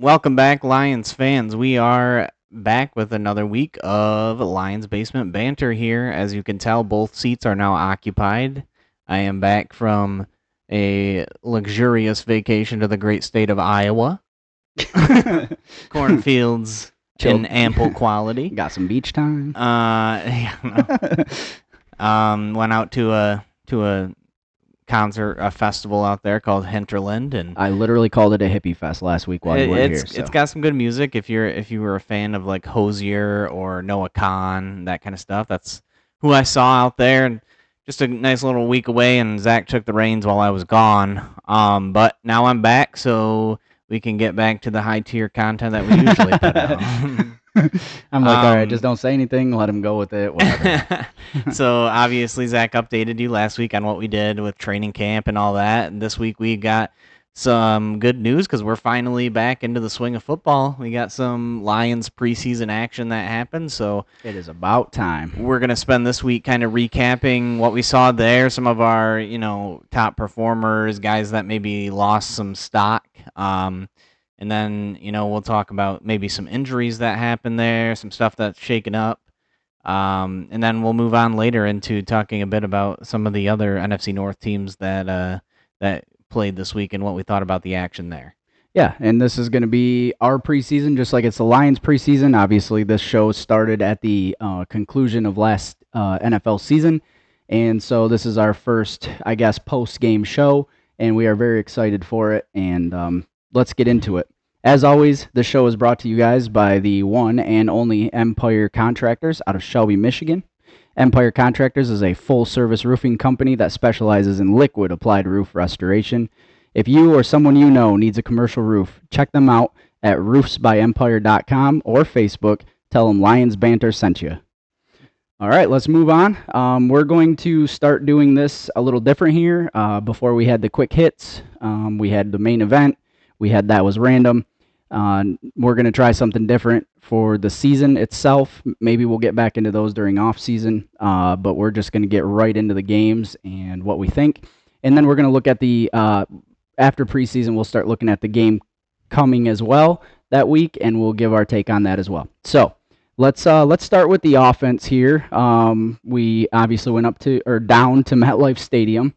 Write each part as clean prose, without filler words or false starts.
Welcome back, Lions fans. We are back with another week of Lions Basement Banter here. As you can tell, both seats are now occupied. I am back from a luxurious vacation to the great state of Iowa. Cornfields in ample quality. Got some beach time. Went out to a concert, a festival out there called Hinterland, and I literally called it a hippie fest last week while you weren't here. It's got some good music. If you were a fan of like Hosier or Noah Kahn, that kind of stuff, that's who I saw out there. And just a nice little week away, and Zach took the reins while I was gone. But now I'm back, so we can get back to the high tier content that we usually put out. I'm like, all right, just don't say anything. Let him go with it. Whatever. So obviously Zach updated you last week on what we did with training camp and all that. And this week we got some good news because we're finally back into the swing of football. We got some Lions preseason action that happened. So it is about time. We're going to spend this week kind of recapping what we saw there, some of our, top performers, guys that maybe lost some stock. And then, we'll talk about maybe some injuries that happened there, some stuff that's shaken up. And then we'll move on later into talking a bit about some of the other NFC North teams that played this week and what we thought about the action there. Yeah, and this is going to be our preseason, just like it's the Lions preseason. Obviously, this show started at the conclusion of last NFL season. And so this is our first, I guess, post-game show, and we are very excited for it. And let's get into it. As always, the show is brought to you guys by the one and only Empire Contractors out of Shelby, Michigan. Empire Contractors is a full-service roofing company that specializes in liquid applied roof restoration. If you or someone you know needs a commercial roof, check them out at roofsbyempire.com or Facebook. Tell them Lions Banter sent you. All right, let's move on. We're going to start doing this a little different here. Before we had the quick hits, we had the main event. We had That Was Random. We're going to try something different for the season itself. Maybe we'll get back into those during off season, but we're just going to get right into the games and what we think. And then we're going to look at the, after preseason, we'll start looking at the game coming as well that week, and we'll give our take on that as well. So let's start with the offense here. We obviously went down to MetLife Stadium.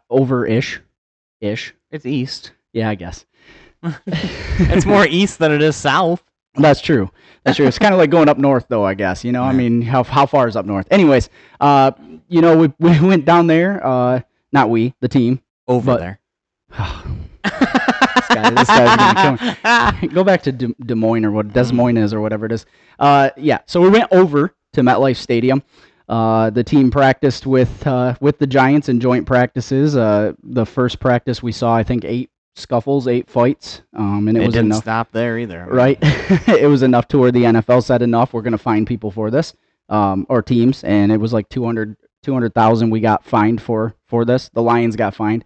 Over-ish. It's east. Yeah, I guess. It's more east than it is south. That's true. It's kind of like going up north, though, I guess. Yeah. I mean, how far is up north? Anyways, we went down there. Not we, the team. There. This guy's gonna kill me. Go back to Des Moines or what Des Moines is or whatever it is. So we went over to MetLife Stadium. The team practiced with the Giants in joint practices. The first practice we saw, I think, 8 scuffles, 8 fights, and it was didn't enough. Stop there either, right? It was enough to where the NFL said enough. We're going to fine people for this, or teams, and it was like 200,000 we got fined for this. The Lions got fined.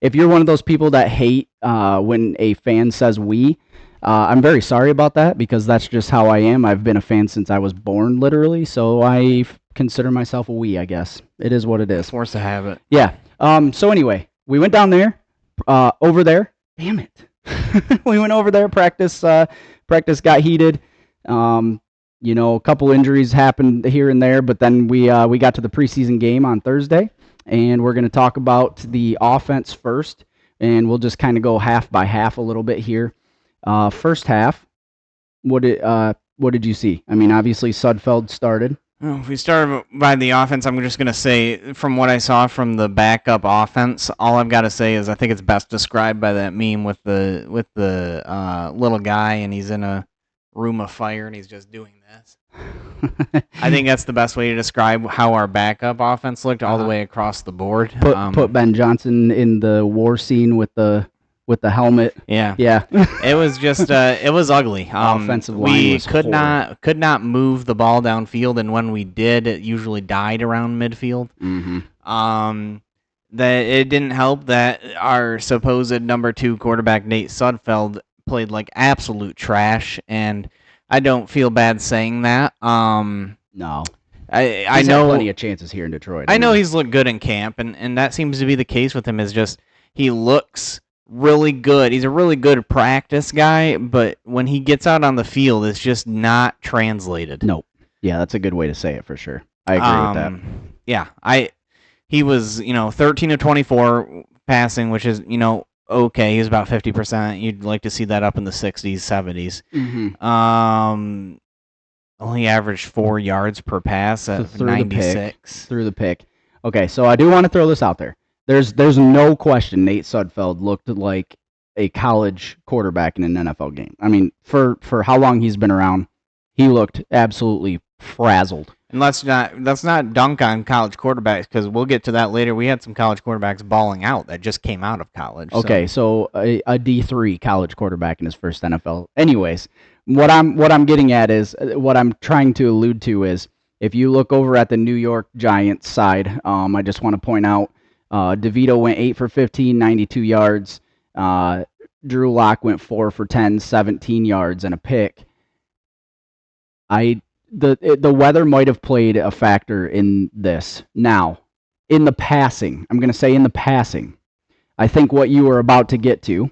If you're one of those people that hate when a fan says we, I'm very sorry about that because that's just how I am. I've been a fan since I was born, literally, so I consider myself a we, I guess. It is what it is. Forced to have it. Yeah. So anyway, we went down there, over there. Damn it. We went over there, practice got heated. A couple injuries happened here and there, but then we got to the preseason game on Thursday, and we're going to talk about the offense first, and we'll just kind of go half by half a little bit here. First half, what did you see? I mean, obviously Sudfeld started. If we start by the offense, I'm just going to say, from what I saw from the backup offense, all I've got to say is I think it's best described by that meme with the little guy, and he's in a room of fire, and he's just doing this. I think that's the best way to describe how our backup offense looked all the way across the board. Put Ben Johnson in the war scene with the helmet. Yeah. Yeah. It was just it was ugly. Offensive line we was could not move the ball downfield, and when we did, it usually died around midfield. Mm-hmm. That it didn't help that our supposed number 2 quarterback Nate Sudfeld played like absolute trash, and I don't feel bad saying that. No. I know had plenty of chances here in Detroit. I know he's looked good in camp, and that seems to be the case with him. Is just he looks really good. He's a really good practice guy, but when he gets out on the field, it's just not translated. Nope. Yeah, that's a good way to say it for sure. I agree with that. Yeah, he was 13 of 24 passing, which is okay. He's about 50%. You'd like to see that up in the 60s, 70s. Only averaged 4 yards per pass at 96. Through the pick. Okay, so I do want to throw this out there. There's no question Nate Sudfeld looked like a college quarterback in an NFL game. I mean, for how long he's been around, he looked absolutely frazzled. And let's not dunk on college quarterbacks, because we'll get to that later. We had some college quarterbacks balling out that just came out of college. Okay, so a D3 college quarterback in his first NFL. Anyways, what I'm getting at is, what I'm trying to allude to is, if you look over at the New York Giants side, I just want to point out DeVito went 8 for 15, 92 yards. Drew Lock went 4 for 10, 17 yards and a pick. The weather might have played a factor in this. Now, in the passing, I'm going to say in the passing, I think what you were about to get to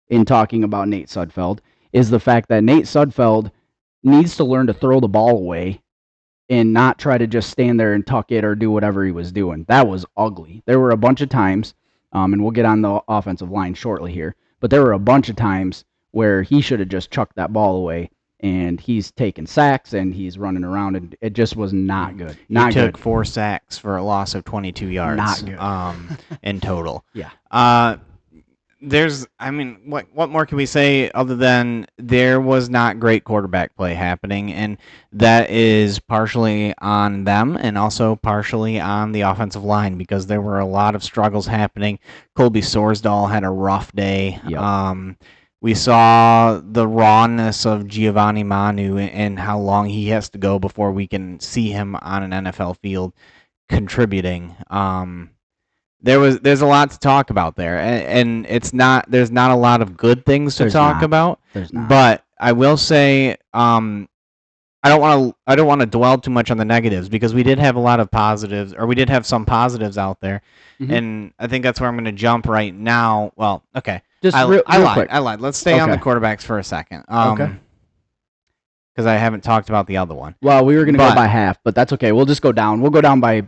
in talking about Nate Sudfeld is the fact that Nate Sudfeld needs to learn to throw the ball away and not try to just stand there and tuck it or do whatever he was doing. That was ugly. There were a bunch of times, and we'll get on the offensive line shortly here, but there were a bunch of times where he should have just chucked that ball away, and he's taking sacks and he's running around, and it just was not good. Not he took good. 4 sacks for a loss of 22 yards. Not good. In total. Yeah. What more can we say other than there was not great quarterback play happening, and that is partially on them and also partially on the offensive line, because there were a lot of struggles happening. Colby Sorsdahl had a rough day. Yep. We saw the rawness of Giovanni Manu and how long he has to go before we can see him on an NFL field contributing. There's a lot to talk about there, and there's not a lot of good things to talk about. There's not. But I will say, I don't want to dwell too much on the negatives, because we did have a lot of positives, or we did have some positives out there, and I think that's where I'm going to jump right now. Well, okay, I lied. Let's stay on the quarterbacks for a second. Okay. Because I haven't talked about the other one. Well, we were going to go by half, but that's okay. We'll just go down. We'll go down by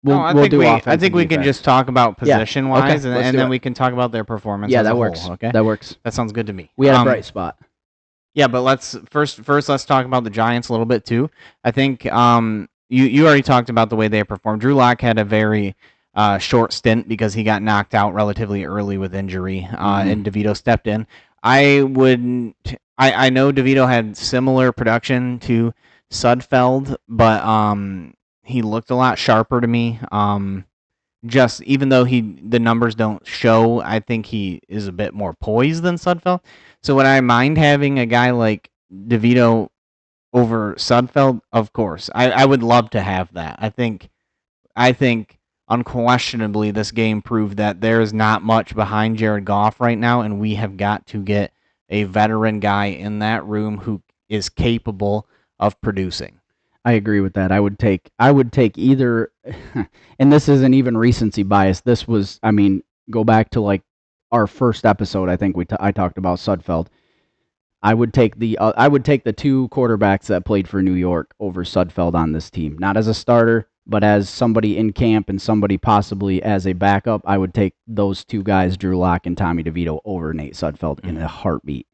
I think we can just talk about position-wise, and then we can talk about their performance. Yeah, as that a works. Whole, okay, that works. That sounds good to me. We had a bright spot. Yeah, but let's first let's talk about the Giants a little bit too. I think you already talked about the way they performed. Drew Lock had a very short stint because he got knocked out relatively early with injury, and DeVito stepped in. I know DeVito had similar production to Sudfeld, but he looked a lot sharper to me. Just even though the numbers don't show, I think he is a bit more poised than Sudfeld. So would I mind having a guy like DeVito over Sudfeld? Of course, I would love to have that. I think unquestionably this game proved that there is not much behind Jared Goff right now, and we have got to get a veteran guy in that room who is capable of producing. I agree with that. I would take either, and this isn't even recency bias. This was, go back to like our first episode. I think I talked about Sudfeld. I would take the 2 quarterbacks that played for New York over Sudfeld on this team. Not as a starter, but as somebody in camp and somebody possibly as a backup. I would take those 2 guys, Drew Lock and Tommy DeVito, over Nate Sudfeld in a heartbeat.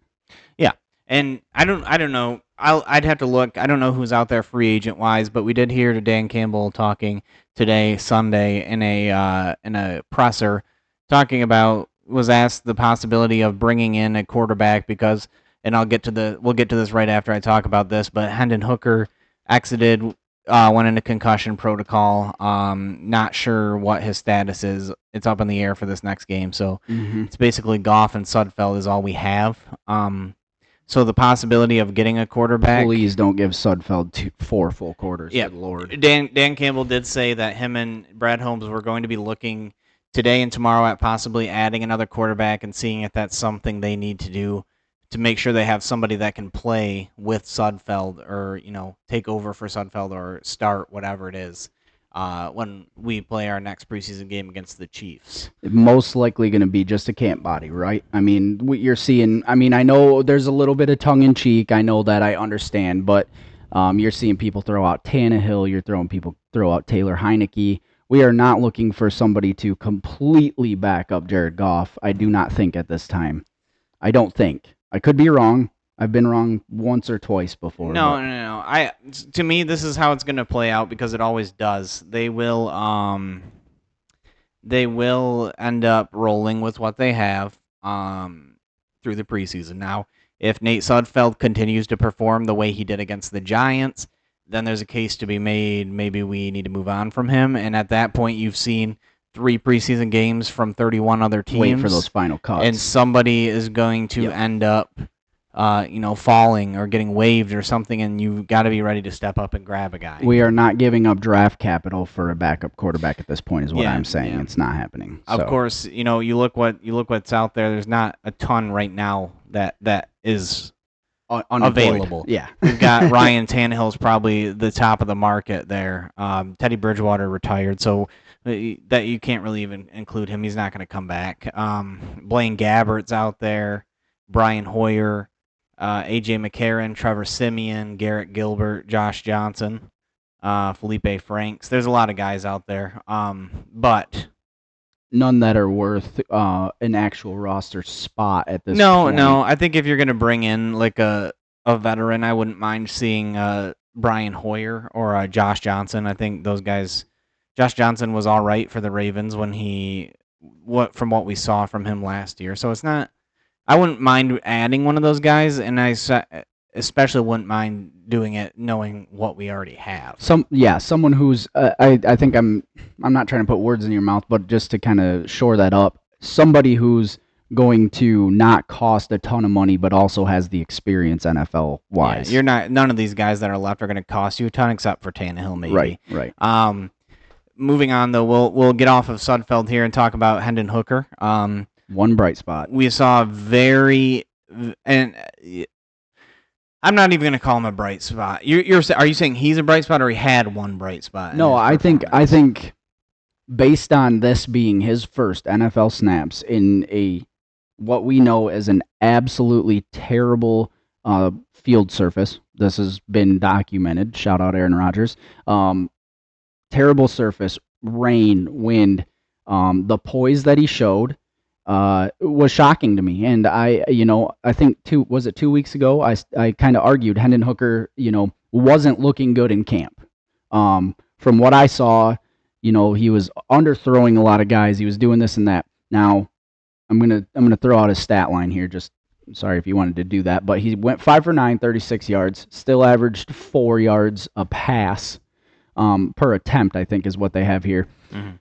Yeah, and I don't know. I'd have to look. I don't know who's out there free agent wise, but we did hear to Dan Campbell talking today, Sunday, in a presser, talking about, was asked the possibility of bringing in a quarterback because, and we'll get to this right after I talk about this, but Hendon Hooker exited, went into concussion protocol. Not sure what his status is. It's up in the air for this next game, so it's basically Goff and Sudfeld is all we have. So the possibility of getting a quarterback. Please don't give Sudfeld 4 full quarters. Yeah, good Lord. Dan Campbell did say that him and Brad Holmes were going to be looking today and tomorrow at possibly adding another quarterback and seeing if that's something they need to do to make sure they have somebody that can play with Sudfeld, or take over for Sudfeld or start, whatever it is. when we play our next preseason game against the Chiefs. Most likely going to be just a camp body, right? I mean, what you're seeing. I mean, I know there's a little bit of tongue in cheek. I know that. I understand, but you're seeing people throw out Tannehill. You're throwing people throw out Taylor Heineke. We are not looking for somebody to completely back up Jared Goff. I do not think at this time. I don't think. I could be wrong. I've been wrong once or twice before. No. To me, this is how it's going to play out because it always does. They will end up rolling with what they have through the preseason. Now, if Nate Sudfeld continues to perform the way he did against the Giants, then there's a case to be made. Maybe we need to move on from him. And at that point, you've seen 3 preseason games from 31 other teams. Wait for those final cuts. And somebody is going to end up falling or getting waived or something, and you've got to be ready to step up and grab a guy. We are not giving up draft capital for a backup quarterback at this point, is what I'm saying. Yeah. It's not happening. Of course, you look what's out there. There's not a ton right now that is available. Yeah, we've got Ryan Tannehill's probably the top of the market there. Teddy Bridgewater retired, so that you can't really even include him. He's not going to come back. Blaine Gabbert's out there. Brian Hoyer. A.J. McCarron, Trevor Siemian, Garrett Gilbert, Josh Johnson, Felipe Franks. There's a lot of guys out there, but none that are worth an actual roster spot at this point. No. I think if you're going to bring in like a veteran, I wouldn't mind seeing Brian Hoyer or Josh Johnson. I think those guys. Josh Johnson was all right for the Ravens from what we saw from him last year. So it's not. I wouldn't mind adding one of those guys, and I especially wouldn't mind doing it knowing what we already have. Someone who's I think I'm not trying to put words in your mouth, but just to kind of shore that up, somebody who's going to not cost a ton of money, but also has the experience NFL wise. Yeah, none of these guys that are left are going to cost you a ton, except for Tannehill, maybe. Right. Moving on though, we'll get off of Sudfeld here and talk about Hendon Hooker. One bright spot. We saw and I'm not even going to call him a bright spot. Are you saying he's a bright spot or he had one bright spot? No, I think based on this being his first NFL snaps in what we know as an absolutely terrible field surface. This has been documented. Shout out Aaron Rodgers. Terrible surface, rain, wind, the poise that he showed. Was shocking to me, and I think 2 weeks ago I kind of argued Hendon Hooker wasn't looking good in camp. From what I saw, he was underthrowing a lot of guys. He was doing this and that. Now I'm gonna throw out his stat line here. Just sorry if you wanted to do that, but he went 5 for 9, 36 yards. Still averaged 4 yards a pass per attempt. I think is what they have here. Mm-hmm.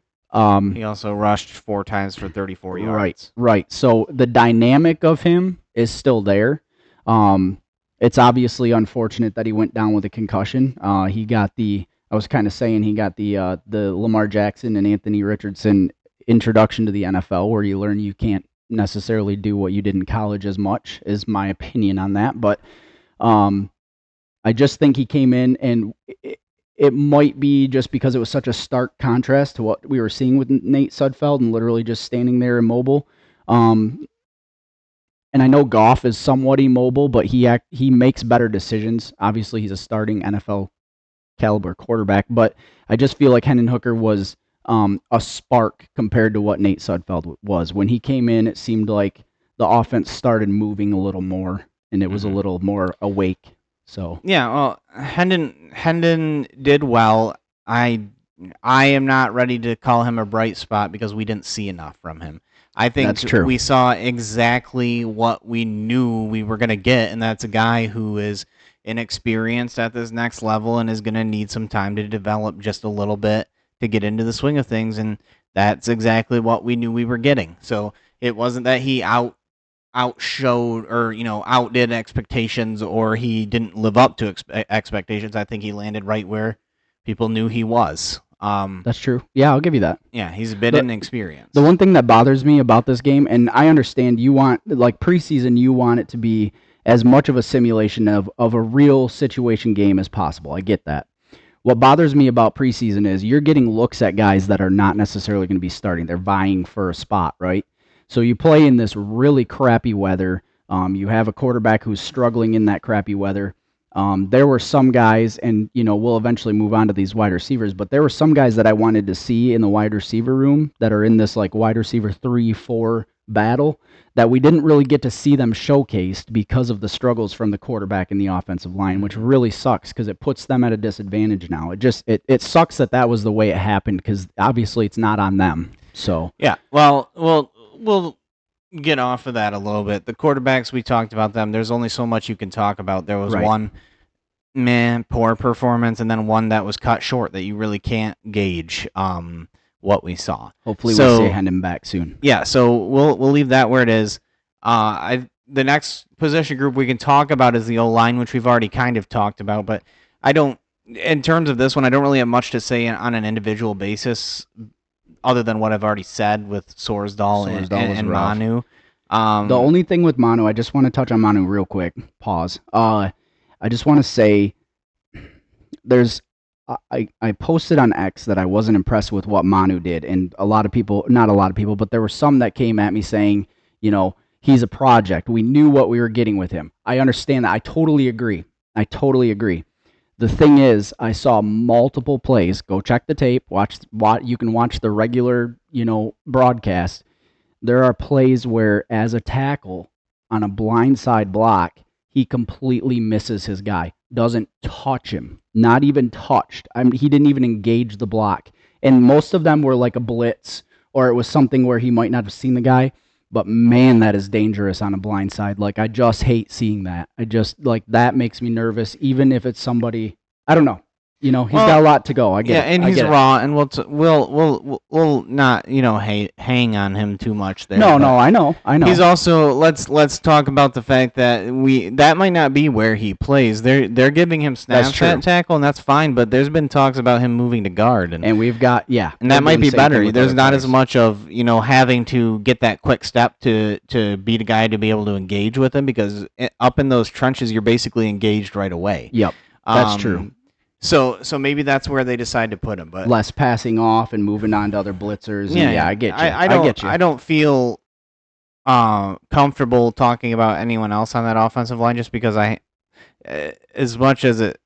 He also rushed 4 times for 34 yards. Right. So the dynamic of him is still there. It's obviously unfortunate that he went down with a concussion. He got the Lamar Jackson and Anthony Richardson introduction to the NFL, where you learn you can't necessarily do what you did in college as much, is my opinion on that. But I just think he came in and it might be just because it was such a stark contrast to what we were seeing with Nate Sudfeld and literally just standing there immobile. And I know Goff is somewhat immobile, but he makes better decisions. Obviously, he's a starting NFL caliber quarterback, but I just feel like Hendon Hooker was a spark compared to what Nate Sudfeld was. When he came in, it seemed like the offense started moving a little more, and it was a little more awake. So yeah, well, Hendon did well. I am not ready to call him a bright spot because we didn't see enough from him. I think that's true. We saw exactly what we knew we were going to get, and that's a guy who is inexperienced at this next level and is going to need some time to develop just a little bit to get into the swing of things, and that's exactly what we knew we were getting. So it wasn't that he outshowed or outdid expectations, or he didn't live up to expectations. I think he landed right where people knew he was. That's true. Yeah, I'll give you that. Yeah, he's a bit inexperienced. The one thing that bothers me about this game, and I understand you want, like preseason, you want it to be as much of a simulation of a real situation game as possible. I get that. What bothers me about preseason is you're getting looks at guys that are not necessarily going to be starting. They're vying for a spot, right? So you play in this really crappy weather. You have a quarterback who's struggling in that crappy weather. There were some guys, and we'll eventually move on to these wide receivers, but there were some guys that I wanted to see in the wide receiver room that are in this like wide receiver 3-4 battle that we didn't really get to see them showcased because of the struggles from the quarterback and the offensive line, which really sucks because it puts them at a disadvantage now. It sucks that was the way it happened because obviously it's not on them. So yeah, well, we'll get off of that a little bit. The quarterbacks, we talked about them. There's only so much you can talk about. There was one poor performance, and then one that was cut short that you really can't gauge what we saw. Hopefully we'll see him back soon. Yeah, so we'll leave that where it is. The next position group we can talk about is the O-line, which we've already kind of talked about, but I don't, in terms of this one, I don't really have much to say on an individual basis other than what I've already said with Sorsdal and Manu. The only thing with Manu, I just want to touch on Manu real quick. Pause. I just want to say I posted on X that I wasn't impressed with what Manu did, and not a lot of people, but there were some that came at me saying, he's a project. We knew what we were getting with him. I understand that. I totally agree. The thing is, I saw multiple plays. Go check the tape. You can watch the regular, broadcast. There are plays where, as a tackle on a blindside block, he completely misses his guy. Doesn't touch him. Not even touched. He didn't even engage the block. And most of them were like a blitz, or it was something where he might not have seen the guy. But man, that is dangerous on a blind side. Like, I just hate seeing that. That makes me nervous, even if it's somebody, I don't know. He's got a lot to go. I get it. Yeah, and he's raw, and we'll not hang on him too much there. No, I know. He's also let's talk about the fact that that might not be where he plays. They're giving him snaps at tackle, and that's fine. But there's been talks about him moving to guard, and we've got and that might be better. There's not as much of having to get that quick step to beat a guy to be able to engage with him, because up in those trenches you're basically engaged right away. Yep, that's true. So maybe that's where they decide to put him, but less passing off and moving on to other blitzers. Yeah, I get you. I get you. I don't feel comfortable talking about anyone else on that offensive line, just because as much as it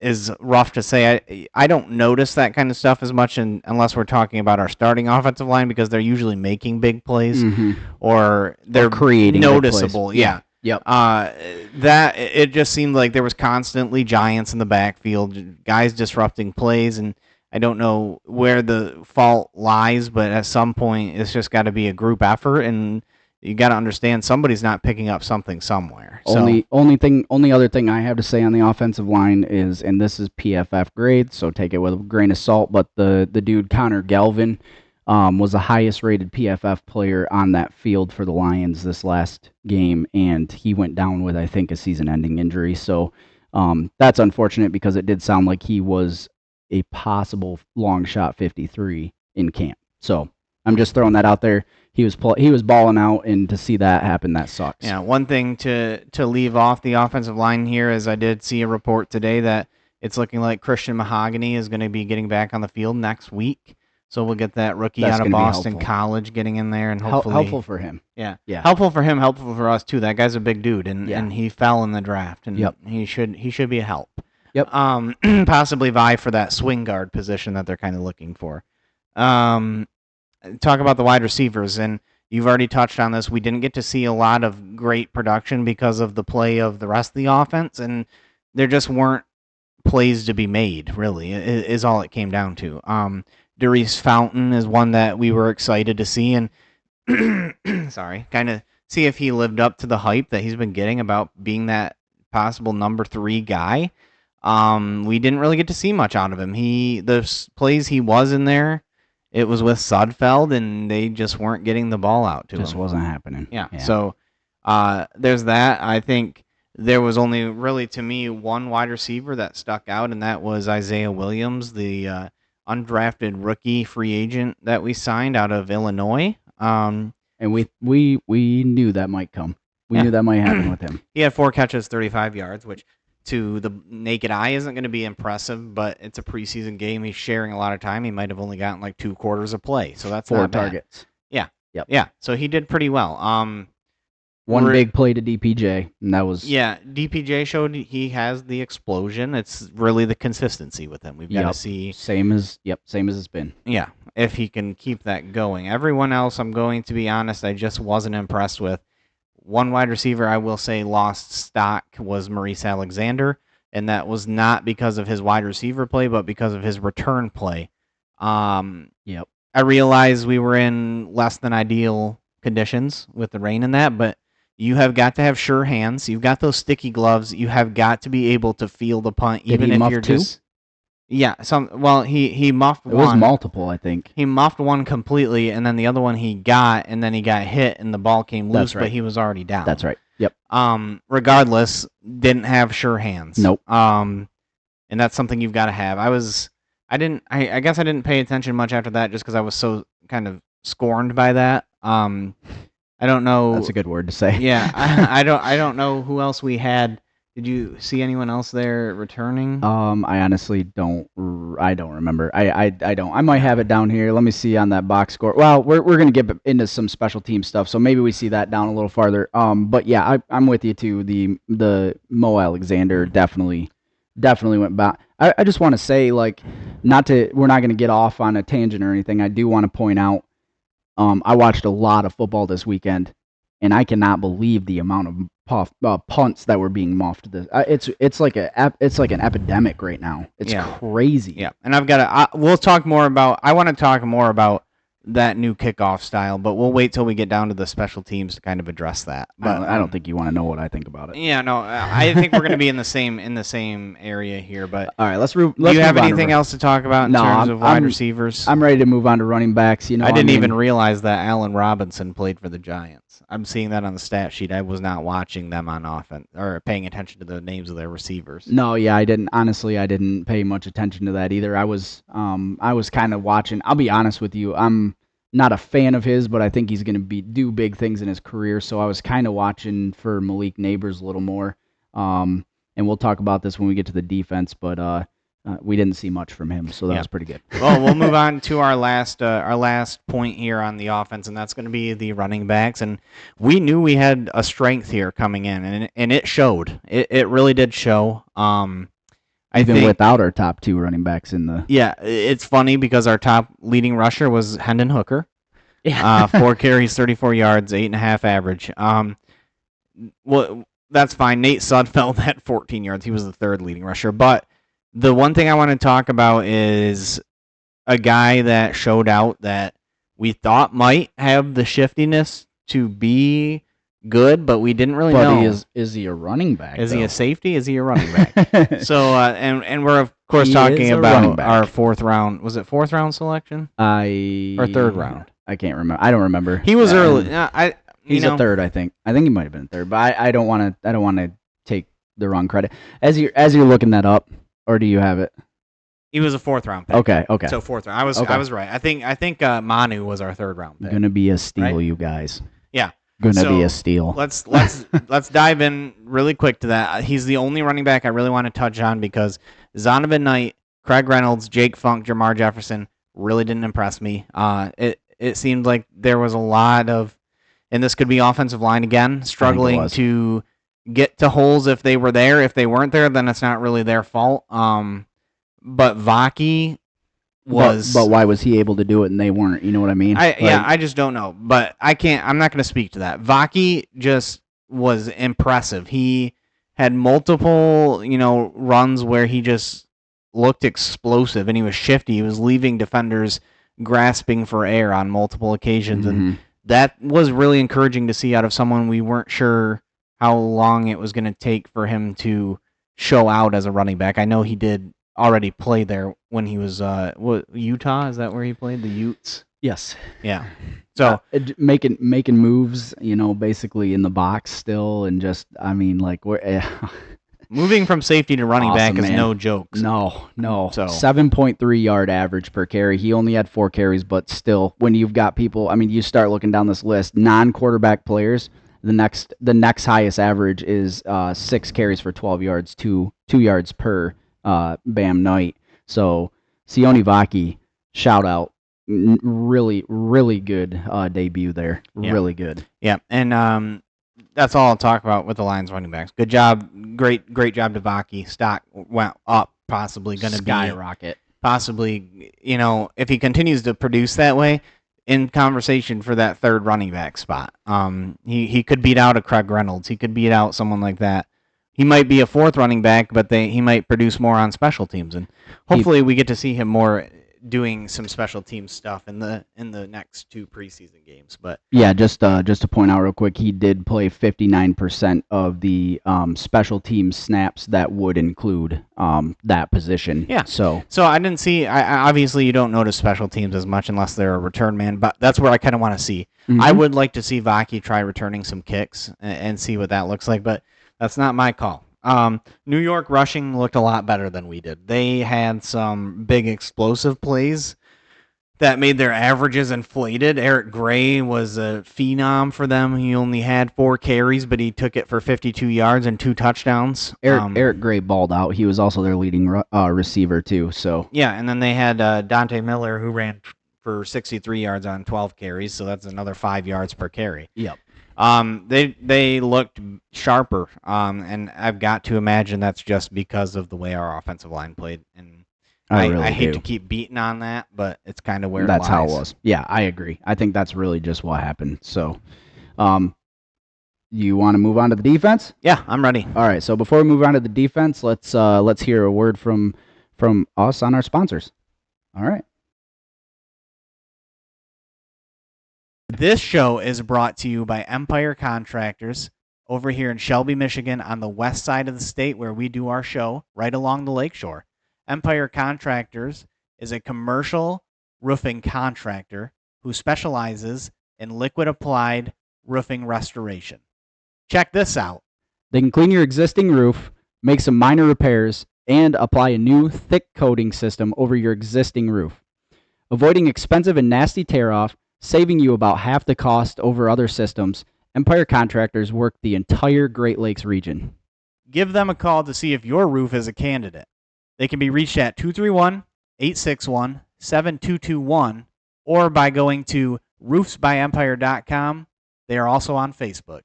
is rough to say, I don't notice that kind of stuff as much unless we're talking about our starting offensive line, because they're usually making big plays or they're creating noticeable. Big plays. Yeah. Yep. That it just seemed like there was constantly giants in the backfield, guys disrupting plays, and I don't know where the fault lies, but at some point it's just got to be a group effort, and you got to understand somebody's not picking up something somewhere. Only other thing I have to say on the offensive line is, and this is PFF grade, so take it with a grain of salt, but the dude Connor Galvin was the highest rated PFF player on that field for the Lions this last game, and he went down with, I think, a season-ending injury. So that's unfortunate, because it did sound like he was a possible long shot 53 in camp. So I'm just throwing that out there. He was balling out, and to see that happen, that sucks. Yeah, one thing to leave off the offensive line here is I did see a report today that it's looking like Christian Mahogany is going to be getting back on the field next week. So we'll get that rookie out of Boston College getting in there, and hopefully helpful for him. Yeah, helpful for him, helpful for us too. That guy's a big dude, and he fell in the draft, and he should be a help. Yep. Possibly vie for that swing guard position that they're kind of looking for. Talk about the wide receivers, and you've already touched on this. We didn't get to see a lot of great production because of the play of the rest of the offense, and there just weren't plays to be made. Really, is all it came down to. Darius Fountain is one that we were excited to see, and kind of see if he lived up to the hype that he's been getting about being that possible number 3 guy. We didn't really get to see much out of him. The plays he was in there, it was with Sudfeld, and they just weren't getting the ball out to him. Just wasn't happening. Yeah. So there's that. I think there was only really, to me, one wide receiver that stuck out, and that was Isaiah Williams, the undrafted rookie free agent that we signed out of Illinois. And we knew that might come. We knew that might happen with him. He had 4 catches, 35 yards, which to the naked eye isn't going to be impressive, but it's a preseason game. He's sharing a lot of time. He might have only gotten like 2 quarters of play, so that's 4 not bad. targets. Yeah. Yep. Yeah. So he did pretty well. One big play to DPJ, and that was DPJ showed he has the explosion. It's really the consistency with him. We've got to see same as it's been. Yeah, if he can keep that going. Everyone else, I'm going to be honest, I just wasn't impressed with. One wide receiver I will say lost stock was Maurice Alexander, and that was not because of his wide receiver play, but because of his return play. Yep. I realize we were in less than ideal conditions with the rain and that, but you have got to have sure hands. You've got those sticky gloves. You have got to be able to feel the punt, even if you're just. Yeah, he muffed one. It was multiple, I think. He muffed one completely, and then the other one he got, and then he got hit, and the ball came loose, That's right. but he was already down. That's right. Yep. Regardless, didn't have sure hands. Nope. And that's something you've got to have. I guess I didn't pay attention much after that, just because I was so kind of scorned by that. I don't know. That's a good word to say. Yeah, I don't know who else we had. Did you see anyone else there returning? I honestly don't. I don't remember. I don't. I might have it down here. Let me see on that box score. Well, we're gonna get into some special team stuff, so maybe we see that down a little farther. But yeah, I'm with you too. The Mo Alexander definitely went back. I just want to say, like, we're not gonna get off on a tangent or anything. I do want to point out. I watched a lot of football this weekend, and I cannot believe the amount of punts that were being muffed. It's like an epidemic right now. It's crazy. Yeah, and we'll talk more about. I want to talk more about that new kickoff style, but we'll wait till we get down to the special teams to kind of address that. But I don't think you want to know what I think about it. Yeah, no, I think we're going to be in the same area here. But all right, let's do you have anything else to talk about in terms of wide receivers? I'm ready to move on to running backs. I didn't even realize that Allen Robinson played for the Giants. I'm seeing that on the stat sheet. I was not watching them on offense or paying attention to the names of their receivers. No, yeah, I didn't. Honestly, I didn't pay much attention to that either. I was kind of watching. I'll be honest with you. I'm not a fan of his, but I think he's going to do big things in his career. So I was kind of watching for Malik Neighbors a little more. And we'll talk about this when we get to the defense, but we didn't see much from him, so that was pretty good. Well, we'll move on to our last point here on the offense, and that's going to be the running backs. And we knew we had a strength here coming in, and it showed. It really did show. Even without our top 2 running backs in the... Yeah, it's funny because our top leading rusher was Hendon Hooker. Yeah. 4 carries, 34 yards, 8.5 average. Well, that's fine. Nate Sudfeld had 14 yards. He was the 3rd leading rusher. But the one thing I want to talk about is a guy that showed out that we thought might have the shiftiness to be good, but we didn't really know. Is he a running back? Is he a safety? Is he a running back? So, and we're of course talking about our 4th round. Was it 4th round selection? Or 3rd round? I can't remember. I don't remember. He was early. He's a 3rd, I think. I think he might have been 3rd, but I don't want to take the wrong credit. As you're looking that up, or do you have it? He was a 4th round pick. Okay. So 4th round. I was right. I think Manu was our 3rd round pick. Gonna be a steal, right? You guys. Yeah. Gonna be a steal. Let's dive in really quick to that. He's the only running back I really want to touch on because Zonovan Knight, Craig Reynolds, Jake Funk, Jamar Jefferson really didn't impress me. It seemed like there was a lot of, and this could be offensive line again, struggling to get to holes if they were there. If they weren't there, then it's not really their fault. But Vaki was... But why was he able to do it and they weren't? You know what I mean? I just don't know. But I'm not going to speak to that. Vaki just was impressive. He had multiple, runs where he just looked explosive and he was shifty. He was leaving defenders grasping for air on multiple occasions. Mm-hmm. And that was really encouraging to see out of someone we weren't sure how long it was going to take for him to show out as a running back. I know he did already play there when he was Utah. Is that where he played? The Utes? Yes. Yeah. So making moves, basically in the box still, and just we're moving from safety to running back is no joke. No. So 7.3 yard average per carry. He only had 4 carries, but still, when you've got people, you start looking down this list, non-quarterback players The next highest average is 6 carries for 12 yards, 2 yards per Bam Knight. So Sione Vaki, shout out. Really, really good debut there. Yeah. Really good. Yeah, and that's all I'll talk about with the Lions running backs. Good job, great job to Vaki. Stock went up, possibly going to be skyrocket. Possibly, if he continues to produce that way, in conversation for that third running back spot. He could beat out a Craig Reynolds. He could beat out someone like that. He might be a fourth running back, but he might produce more on special teams, and hopefully we get to see him more doing some special team stuff in the next 2 preseason games. But yeah, just to point out real quick, he did play 59% of the special team snaps that would include that position. Yeah. So I didn't see. Obviously, you don't notice special teams as much unless they're a return man. But that's where I kind of want to see. Mm-hmm. I would like to see Vaki try returning some kicks and see what that looks like. But that's not my call. New York rushing looked a lot better than we did. They had some big explosive plays that made their averages inflated. Eric Gray was a phenom for them. He only had 4 carries, but he took it for 52 yards and 2 touchdowns. Eric Gray balled out. He was also their leading receiver too. So yeah, and then they had Dante Miller, who ran for 63 yards on 12 carries, so that's another 5 yards per carry. Yep. They looked sharper, and I've got to imagine that's just because of the way our offensive line played. And I hate to keep beating on that, but it's kind of where that's it lies. how it was. Yeah, I agree. I think that's really just what happened. So, you want to move on to the defense? Yeah, I'm ready. All right. So before we move on to the defense, let's hear a word from us on our sponsors. All right. This show is brought to you by Empire Contractors over here in Shelby, Michigan, on the west side of the state where we do our show, right along the lakeshore. Empire Contractors is a commercial roofing contractor who specializes in liquid applied roofing restoration. Check this out. They can clean your existing roof, make some minor repairs, and apply a new thick coating system over your existing roof, avoiding expensive and nasty tear-off, saving you about half the cost over other systems. Empire Contractors work the entire Great Lakes region. Give them a call to see if your roof is a candidate. They can be reached at 231-861-7221 or by going to roofsbyempire.com. They are also on Facebook.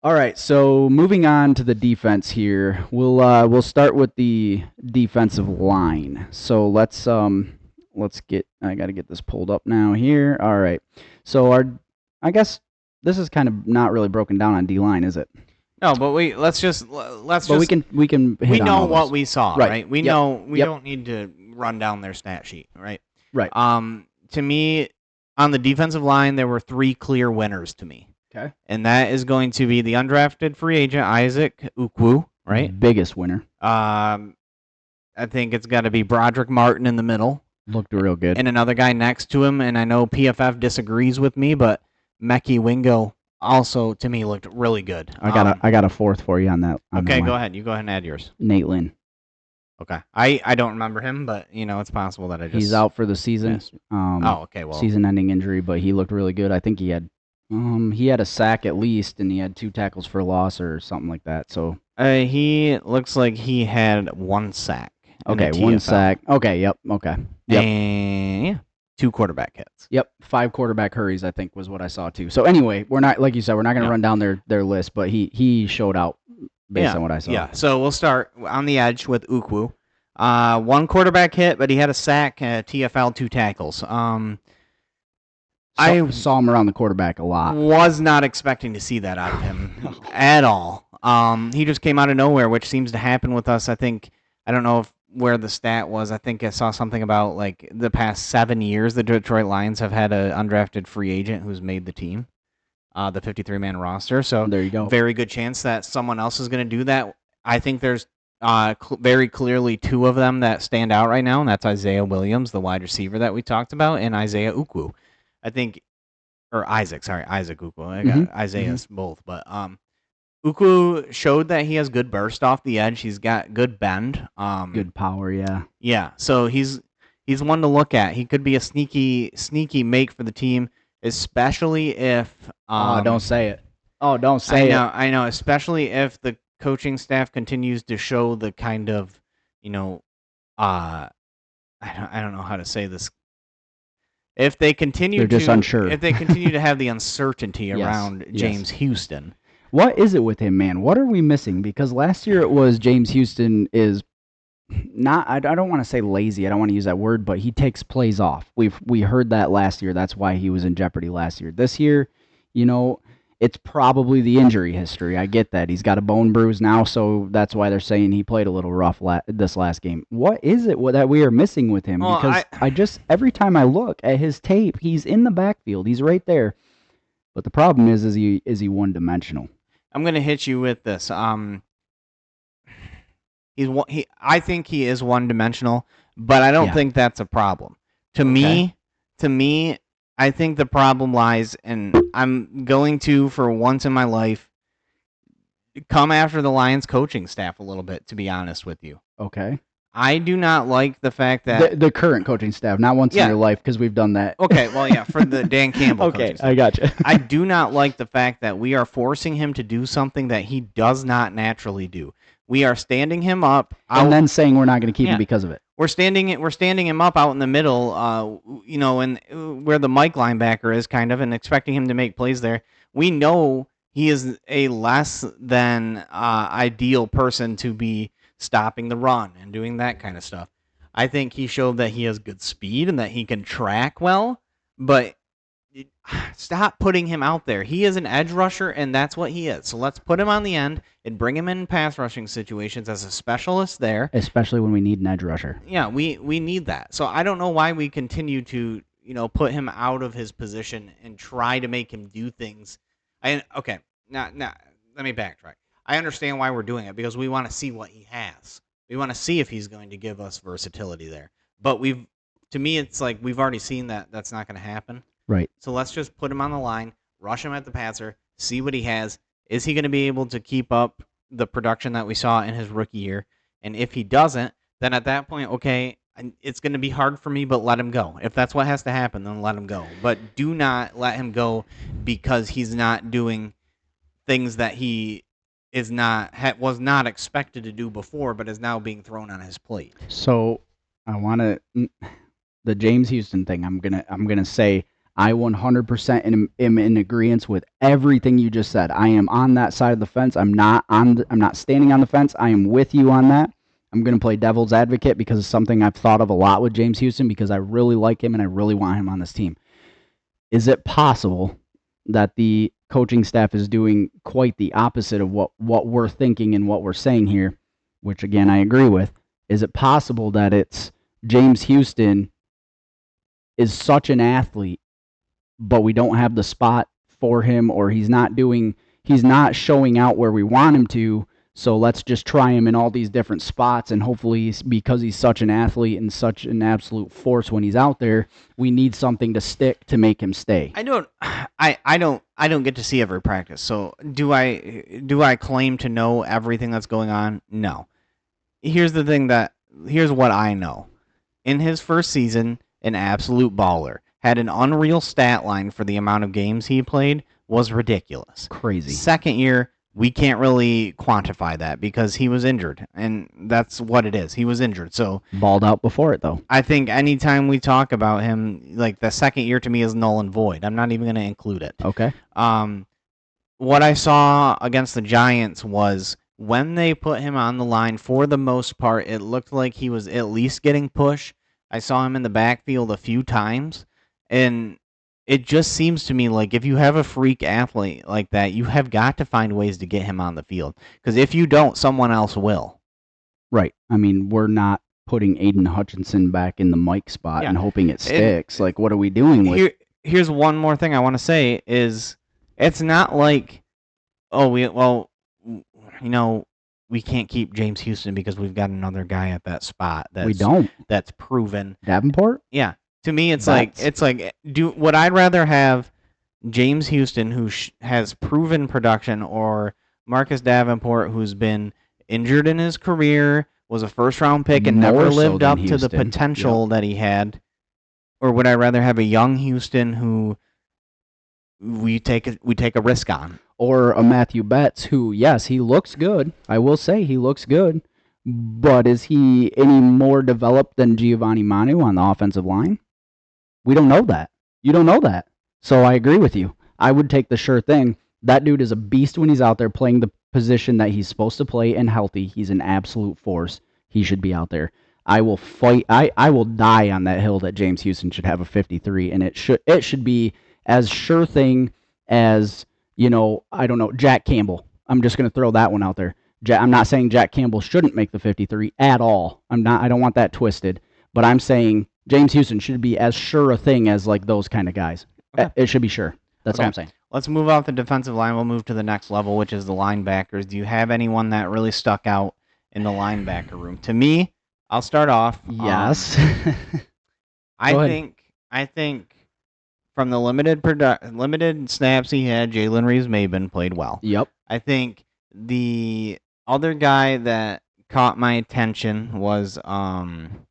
All right, so moving on to the defense here, we'll start with the defensive line. So let's get. I got to get this pulled up now here. All right, so I guess this is kind of not really broken down on D line, is it? No, but we can. Hit we know on what we saw, right? We know we Yep. don't need to run down their stat sheet, right? Right. To me, on the defensive line, there were 3 clear winners to me. Okay. And that is going to be the undrafted free agent Isaac Ukwu, right? Biggest winner. I think it's got to be Broderick Martin in the middle. Looked real good. And another guy next to him, and I know PFF disagrees with me, but Mekhi Wingo also, to me, looked really good. I got a fourth for you on that. Okay, go ahead. You go ahead and add yours. Nate Lynn. Okay. I don't remember him, but, it's possible that I just... He's out for the season. Yes. Okay, well... Season-ending injury, but he looked really good. I think he had a sack at least, and he had 2 tackles for loss or something like that. So he looks like he had 1 sack. Okay, 1 sack. Okay, yep. Okay, yep. And 2 quarterback hits. Yep, 5 quarterback hurries, I think, was what I saw too. So anyway, we're not, like you said, we're not going to run down their list, but he showed out based on what I saw. Yeah. So we'll start on the edge with Ukwu. 1 quarterback hit, but he had a sack, TFL, 2 tackles. I saw him around the quarterback a lot. Was not expecting to see that out of him at all. He just came out of nowhere, which seems to happen with us. I don't know where the stat was. I think I saw something about like the past 7 years, the Detroit Lions have had an undrafted free agent who's made the team, the 53-man roster. So there you go. Very good chance that someone else is going to do that. I think there's very clearly 2 of them that stand out right now, and that's Isaiah Williams, the wide receiver that we talked about, and Isaiah Ukwu. Isaac Ukwu. I got Isaiah's both, but Ukwu showed that he has good burst off the edge. He's got good bend. Good power, yeah. Yeah, so he's He's one to look at. He could be a sneaky make for the team, especially if. Don't say it. Oh, don't say it. I know. Especially if the coaching staff continues to show the kind of, uh, I don't know how to say this. If they continue They're just unsure. If they continue to have the uncertainty Yes, around yes. James Houston. What is it with him, man? What are we missing? Because last year it was James Houston is not. I don't want to say lazy. I don't want to use that word, but he takes plays off. We heard that last year. That's why he was in jeopardy last year. This year, it's probably the injury history. I get that. He's got a bone bruise now, so that's why they're saying he played a little rough this last game. What is it that we are missing with him? Well, because I just, every time I look at his tape, he's in the backfield. He's right there. But the problem is he one-dimensional? I'm going to hit you with this. I think he is one-dimensional, but I don't think that's a problem. To me, I think the problem lies, and I'm going to, for once in my life, come after the Lions coaching staff a little bit, to be honest with you. Okay. I do not like the fact that... The current coaching staff, not once in your life, because we've done that. Okay, well, yeah, for the Dan Campbell coaching staff. I got you. I do not like the fact that we are forcing him to do something that he does not naturally do. We are standing him up. And then saying we're not going to keep him because of it. We're standing him up out in the middle, and where the Mike linebacker is, kind of, and expecting him to make plays there. We know he is a less than ideal person to be stopping the run and doing that kind of stuff. I think he showed that he has good speed and that he can track well, but stop putting him out there. He is an edge rusher, and that's what he is. So let's put him on the end and bring him in pass rushing situations as a specialist there. Especially when we need an edge rusher. Yeah, we need that. So I don't know why we continue to, put him out of his position and try to make him do things. Now, let me backtrack. I understand why we're doing it, because we want to see what he has. We want to see if he's going to give us versatility there. But to me, it's like we've already seen that that's not going to happen. Right. So let's just put him on the line, rush him at the passer, see what he has. Is he going to be able to keep up the production that we saw in his rookie year? And if he doesn't, then at that point, okay, it's going to be hard for me, but let him go. If that's what has to happen, then let him go. But do not let him go because he's not doing things that he was not expected to do before, but is now being thrown on his plate. So I want to the James Houston thing. I'm gonna say I 100% am in agreement with everything you just said. I am on that side of the fence. I'm not standing on the fence. I am with you on that. I'm going to play devil's advocate because it's something I've thought of a lot with James Houston because I really like him and I really want him on this team. Is it possible that the coaching staff is doing quite the opposite of what we're thinking and what we're saying here, which again I agree with? Is it possible that it's James Houston is such an athlete, but we don't have the spot for him, or he's not showing out where we want him to, so let's just try him in all these different spots, and hopefully because he's such an athlete and such an absolute force when he's out there, we need something to stick to make him stay. I don't get to see every practice. So do I claim to know everything that's going on? No. Here's what I know. In his first season, an absolute baller. Had an unreal stat line for the amount of games he played, was ridiculous. Crazy. Second year, we can't really quantify that because he was injured, and that's what it is. He was injured, so... Balled out before it, though. I think anytime we talk about him, like, the second year to me is null and void. I'm not even going to include it. Okay. What I saw against the Giants was when they put him on the line, for the most part, it looked like he was at least getting push. I saw him in the backfield a few times, and it just seems to me like if you have a freak athlete like that, you have got to find ways to get him on the field. Because if you don't, someone else will. Right. I mean, we're not putting Aiden Hutchinson back in the Mike spot and hoping it sticks. Like, what are we doing with... Here's one more thing I want to say is it's not like, we can't keep James Houston because we've got another guy at that spot. We don't. That's proven. Davenport? Yeah. To me, would I rather have James Houston, who has proven production, or Marcus Davenport, who's been injured in his career, was a first-round pick and never More so lived than up to the Houston. potential that he had? Or would I rather have a young Houston who we take a risk on? Or a Matthew Betts who, yes, he looks good. I will say he looks good. But is he any more developed than Giovanni Manu on the offensive line? We don't know that. You don't know that. So I agree with you. I would take the sure thing. That dude is a beast when he's out there playing the position that he's supposed to play and healthy. He's an absolute force. He should be out there. I will fight. I will die on that hill that James Houston should have a 53, and it should be as sure thing as, I don't know, Jack Campbell. I'm just going to throw that one out there. I'm not saying Jack Campbell shouldn't make the 53 at all. I don't want that twisted. But I'm saying James Houston should be as sure a thing as like those kind of guys. Okay. It should be sure. That's all I'm saying. Let's move off the defensive line. We'll move to the next level, which is the linebackers. Do you have anyone that really stuck out in the linebacker room? To me, I'll start off. Yes. I think from the limited snaps he had, Jalen Reeves-Maybin played well. Yep. I think the other guy that caught my attention was Ben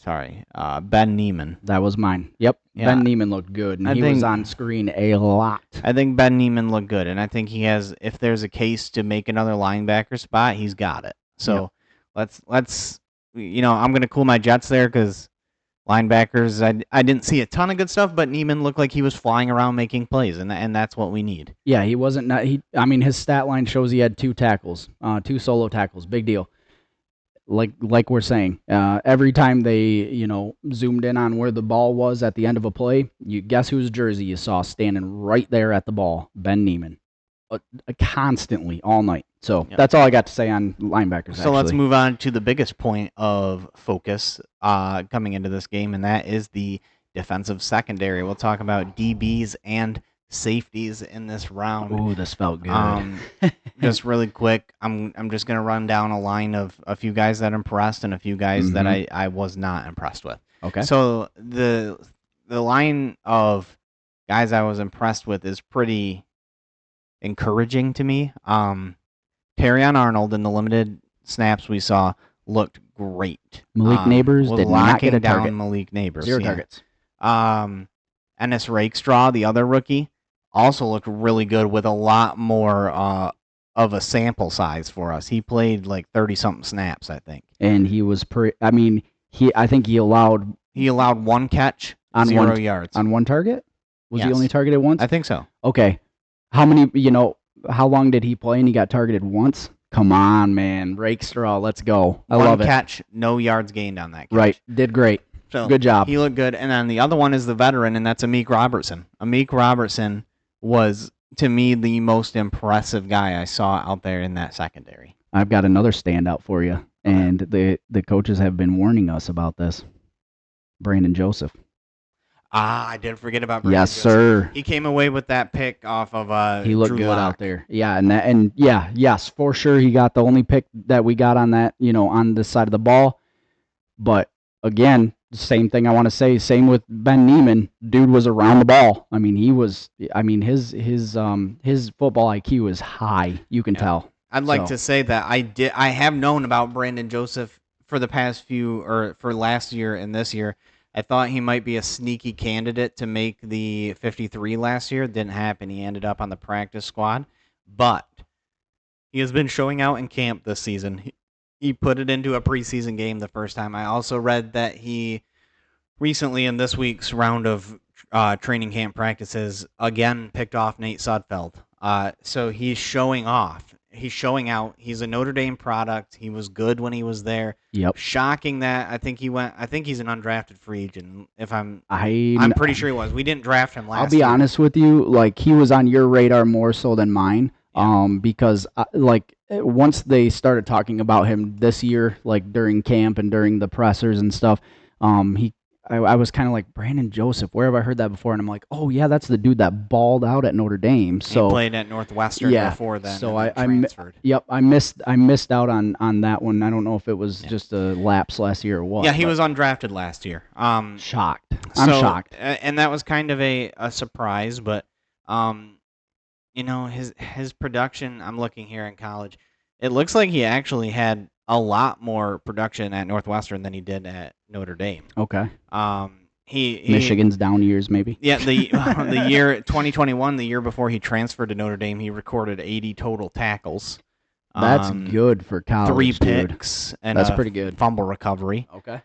Neiman. That was mine. Yep. Yeah. Ben Neiman looked good, and he was on screen a lot. I think Ben Neiman looked good, and I think he has. If there's a case to make another linebacker spot, he's got it. So let's I'm gonna cool my jets there because linebackers, I didn't see a ton of good stuff, but Neiman looked like he was flying around making plays, and that's what we need. Yeah, he wasn't. His stat line shows he had 2 tackles, 2 solo tackles. Big deal. Like we're saying, every time they zoomed in on where the ball was at the end of a play, you guess whose jersey you saw standing right there at the ball? Ben Neiman, constantly all night. So that's all I got to say on linebackers. So let's move on to the biggest point of focus coming into this game, and that is the defensive secondary. We'll talk about DBs and safeties in this round. Ooh, this felt good. Just really quick, I'm just gonna run down a line of a few guys that impressed and a few guys that I was not impressed with. Okay. So the line of guys I was impressed with is pretty encouraging to me. Terrion Arnold in the limited snaps we saw looked great. Malik Neighbors did not get a target. Malik Neighbors. 0 targets. Ennis Rakestraw, the other rookie, also looked really good with a lot more of a sample size for us. He played like 30-something snaps, I think. And he was I think he allowed 1 catch, on 0 yards. On 1 target? Was he only targeted once? I think so. Okay. How many, how long did he play and he got targeted once? Come on, man. Rakestraw, let's go. I love it. 1 catch, no yards gained on that catch. Right. Did great. So good job. He looked good. And then the other one is the veteran, and that's Amik Robertson. Amik Robertson was, to me, the most impressive guy I saw out there in that secondary. I've got another standout for you, and the coaches have been warning us about this. Brandon Joseph. I did forget about Brandon Yes, Joseph. sir. He came away with that pick off of he looked Drew good Lock. out there. Yeah, yes, for sure. He got the only pick that we got on that, on this side of the ball. But again, same thing I want to say. Same with Ben Neiman. Dude was around the ball. I mean, his football IQ is high. You can tell. I'd like to say that I have known about Brandon Joseph for the past for last year and this year. I thought he might be a sneaky candidate to make the 53 last year. It didn't happen. He ended up on the practice squad. But he has been showing out in camp this season. He put it into a preseason game the first time. I also read that he recently in this week's round of training camp practices again picked off Nate Sudfeld. So he's showing off. He's showing out. He's a Notre Dame product. He was good when he was there. Yep. Shocking that I think he's an undrafted free agent. I'm pretty sure he was. We didn't draft him last year. I'll be honest with you, like he was on your radar more so than mine. Because once they started talking about him this year, like during camp and during the pressers and stuff, I was kind of like, Brandon Joseph, where have I heard that before? And I'm like, oh yeah, that's the dude that balled out at Notre Dame. So he played at Northwestern before then. So I transferred. I missed out on that one. I don't know if it was just a lapse last year or what. Yeah, he was undrafted last year. Shocked. I'm shocked. And that was kind of a surprise, but his production. I'm looking here in college. It looks like he actually had a lot more production at Northwestern than he did at Notre Dame. Okay. He Michigan's down years, maybe. Yeah, the year 2021, the year before he transferred to Notre Dame, he recorded 80 total tackles. That's good for college, 3 picks dude. and That's a pretty good. fumble recovery. Okay.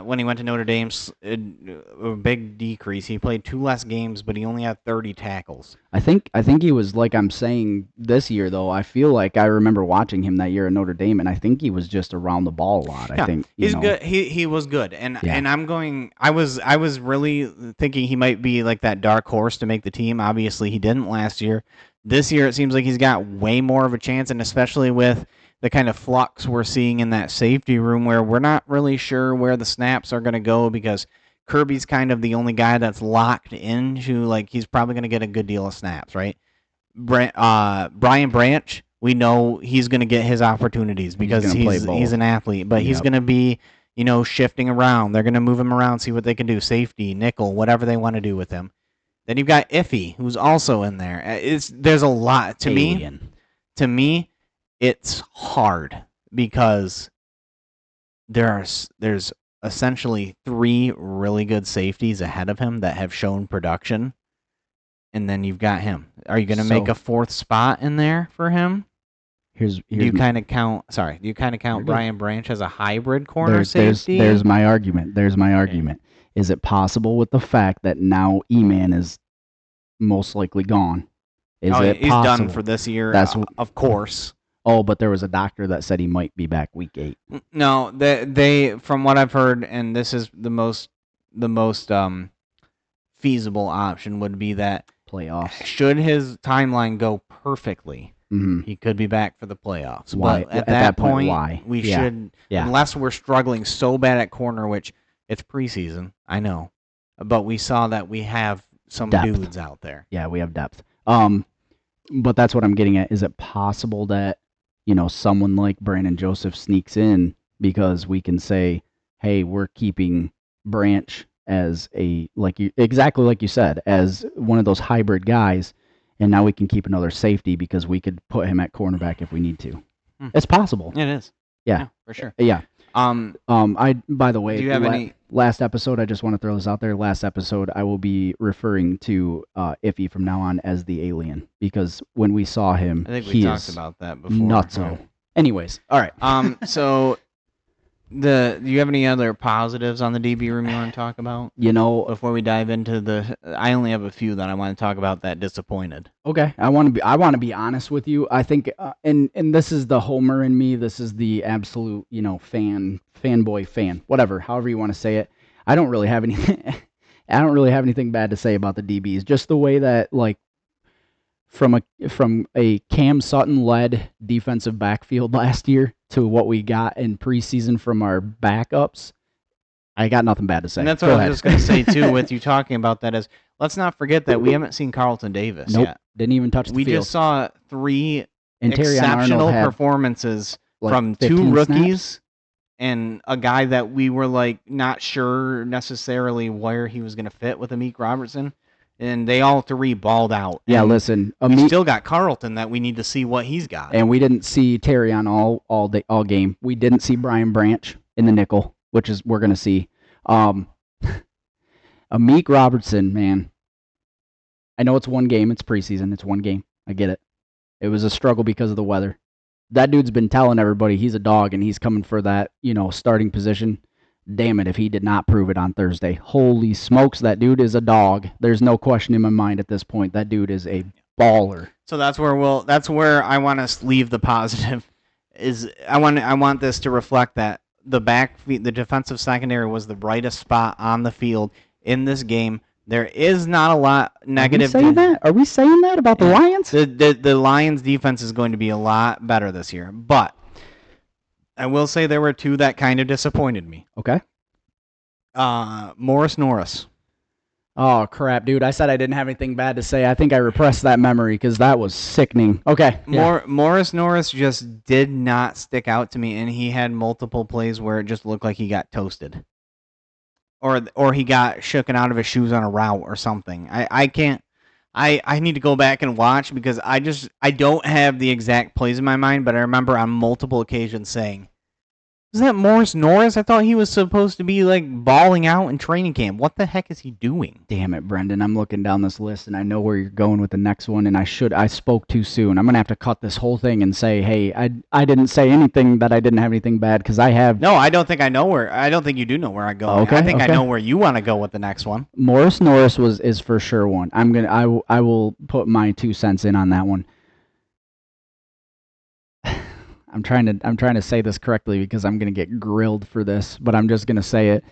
When he went to Notre Dame, a big decrease. He played 2 less games, but he only had 30 tackles. I think he was, like I'm saying, this year though. I feel like I remember watching him that year at Notre Dame, and I think he was just around the ball a lot. Yeah, I think he's good. He was good, and I'm going. I was really thinking he might be like that dark horse to make the team. Obviously, he didn't last year. This year, it seems like he's got way more of a chance, and especially with the kind of flux we're seeing in that safety room where we're not really sure where the snaps are going to go because Kirby's kind of the only guy that's locked into, like, he's probably going to get a good deal of snaps, right? Brian Branch, we know he's going to get his opportunities because he's an athlete, but he's going to be, shifting around. They're going to move him around, see what they can do, safety, nickel, whatever they want to do with him. Then you've got Iffy, who's also in there. There's a lot. To me, it's hard because there's essentially 3 really good safeties ahead of him that have shown production, and then you've got him. Are you going to make a 4th spot in there for him? Do you kind of count Brian Branch as a hybrid corner safety? There's my argument. Okay. Is it possible with the fact that now E-Man is most likely gone? He's done for this year, of course. Oh, but there was a doctor that said he might be back week 8. No, they from what I've heard, and this is the most feasible option would be that playoffs. Should his timeline go perfectly, he could be back for the playoffs. Why? But at that point, why? We should, unless we're struggling so bad at corner, which it's preseason, I know, but we saw that we have some dudes out there. Yeah, we have depth. But that's what I'm getting at. Is it possible that someone like Brandon Joseph sneaks in because we can say, hey, we're keeping Branch as exactly like you said, as one of those hybrid guys, and now we can keep another safety because we could put him at cornerback if we need to. It's possible. It is. Yeah, for sure. Yeah. By the way, do you have any last episode? I just want to throw this out there. Last episode, I will be referring to Iffy from now on as the alien because when we saw him, I think we talked about that before. Nutso. Anyways, all right. So do you have any other positives on the DB room you want to talk about? Before we dive into I only have a few that I want to talk about that disappointed. Okay, I want to be honest with you. I think, and this is the homer in me. This is the absolute, fanboy fan, whatever, however you want to say it. I don't really have anything. I don't really have anything bad to say about the DBs. Just the way that, from a Cam Sutton led defensive backfield last year to what we got in preseason from our backups, I got nothing bad to say. And that's what I was just going to say too. With you talking about that, is let's not forget that we haven't seen Carlton Davis yet. Didn't even touch the field. We just saw 3 exceptional performances from 2 rookies snaps? And a guy that we were not sure necessarily where he was going to fit with Amik Robertson. And they all 3 balled out. Yeah, listen. We still got Carlton that we need to see what he's got. And we didn't see Terry on all game. We didn't see Brian Branch in the nickel, which is we're going to see. Amik Robertson, man. I know it's one game. It's preseason. It's one game. I get it. It was a struggle because of the weather. That dude's been telling everybody he's a dog and he's coming for that, starting position. Damn it if he did not prove it on Thursday. Holy smokes, that dude is a dog. There's no question in my mind at this point. That dude is a baller. So that's where I want to leave the positive. I want this to reflect that the defensive secondary was the brightest spot on the field in this game. There is not a lot negative. Are we saying that about the Lions? The Lions defense is going to be a lot better this year, but I will say there were 2 that kind of disappointed me. Okay. Morice Norris. Oh, crap, dude. I said I didn't have anything bad to say. I think I repressed that memory because that was sickening. Okay. Yeah. Morice Norris just did not stick out to me, and he had multiple plays where it just looked like he got toasted. Or he got shooken out of his shoes on a route or something. I can't. I need to go back and watch because I don't have the exact plays in my mind, but I remember on multiple occasions saying, Isn't that Morris Norris? I thought he was supposed to be like balling out in training camp. What the heck is he doing? Damn it, Brendan. I'm looking down this list and I know where you're going with the next one, and I spoke too soon. I'm going to have to cut this whole thing and say, hey, I didn't say anything that I didn't have anything bad because I have. No, I don't think I know where. I don't think you do know where I go. Okay, I think okay. I know where you want to go with the next one. Morris Norris is for sure one. I will put my 2 cents in on that one. I'm trying to say this correctly because I'm going to get grilled for this, but I'm just going to say it.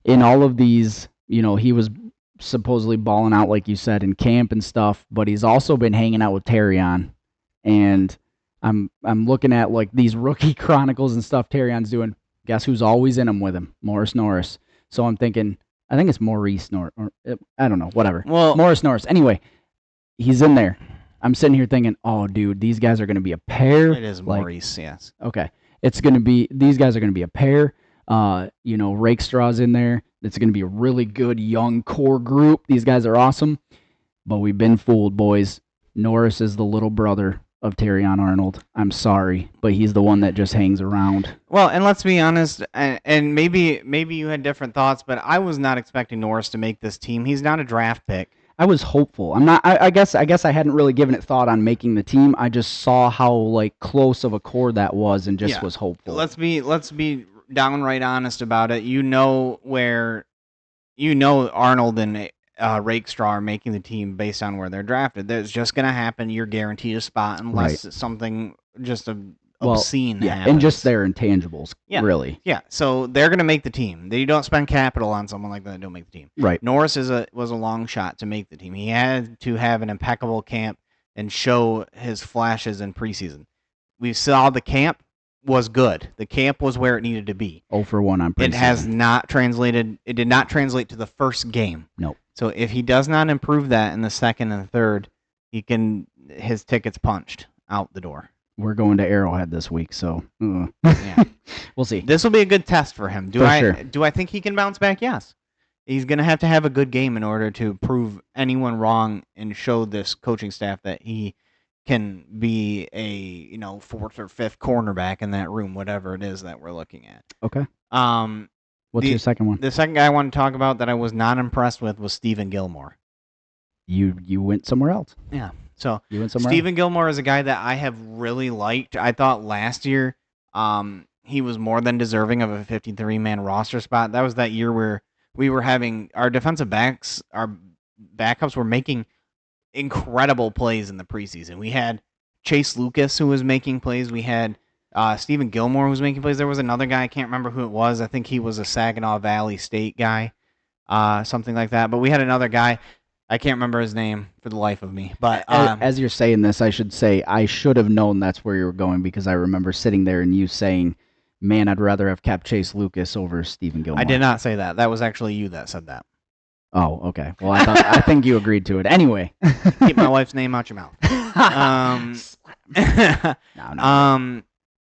In all of these, he was supposedly balling out like you said in camp and stuff, but he's also been hanging out with Terrion, and I'm looking at like these rookie chronicles and stuff Terrion's doing. Guess who's always in them with him? Morris Norris. So I'm thinking, I think it's Maurice Norris, or I don't know, whatever. Well, Morris Norris. Anyway, he's in there. I'm sitting here thinking, oh, dude, these guys are going to be a pair. It is Maurice, yes. Okay. These guys are going to be a pair. Rakestraw's in there. It's going to be a really good young core group. These guys are awesome. But we've been fooled, boys. Norris is the little brother of Terrion Arnold. I'm sorry, but he's the one that just hangs around. Well, and let's be honest, and maybe you had different thoughts, but I was not expecting Norris to make this team. He's not a draft pick. I was hopeful. I'm not. I guess I hadn't really given it thought on making the team. I just saw how like close of a core that was, and just was hopeful. Let's be downright honest about it. Where Arnold and Rakestraw are making the team based on where they're drafted. That's just going to happen. You're guaranteed a spot unless something just obscene happens. And just their intangibles, really. Yeah, so they're going to make the team. They don't spend capital on someone like that that don't make the team. Right. Norris was a long shot to make the team. He had to have an impeccable camp and show his flashes in preseason. We saw the camp was good. The camp was where it needed to be. 0 for 1 on preseason. It has not translated. It did not translate to the first game. Nope. So if he does not improve that in the second and third, his ticket's punched out the door. We're going to Arrowhead this week, so yeah. We'll see. This will be a good test for him. Do I think he can bounce back? Yes. He's going to have a good game in order to prove anyone wrong and show this coaching staff that he can be a fourth or fifth cornerback in that room, whatever it is that we're looking at. Okay. What's your second one? The second guy I want to talk about that I was not impressed with was Stephen Gilmore. You went somewhere else. Yeah. So you went somewhere Stephen Gilmore is a guy that I have really liked. I thought last year he was more than deserving of a 53-man roster spot. That was that year where we were having our defensive backs, our backups were making incredible plays in the preseason. We had Chase Lucas who was making plays. We had Stephen Gilmore who was making plays. There was another guy, I can't remember who it was. I think he was a Saginaw Valley State guy, something like that. But we had another guy. I can't remember his name for the life of me. But as you're saying this, I should say I should have known that's where you were going because I remember sitting there and you saying, man, I'd rather have kept Chase Lucas over Stephen Gilmore. I did not say that. That was actually you that said that. Oh, okay. Well, I think you agreed to it. Anyway. Keep my wife's name out your mouth.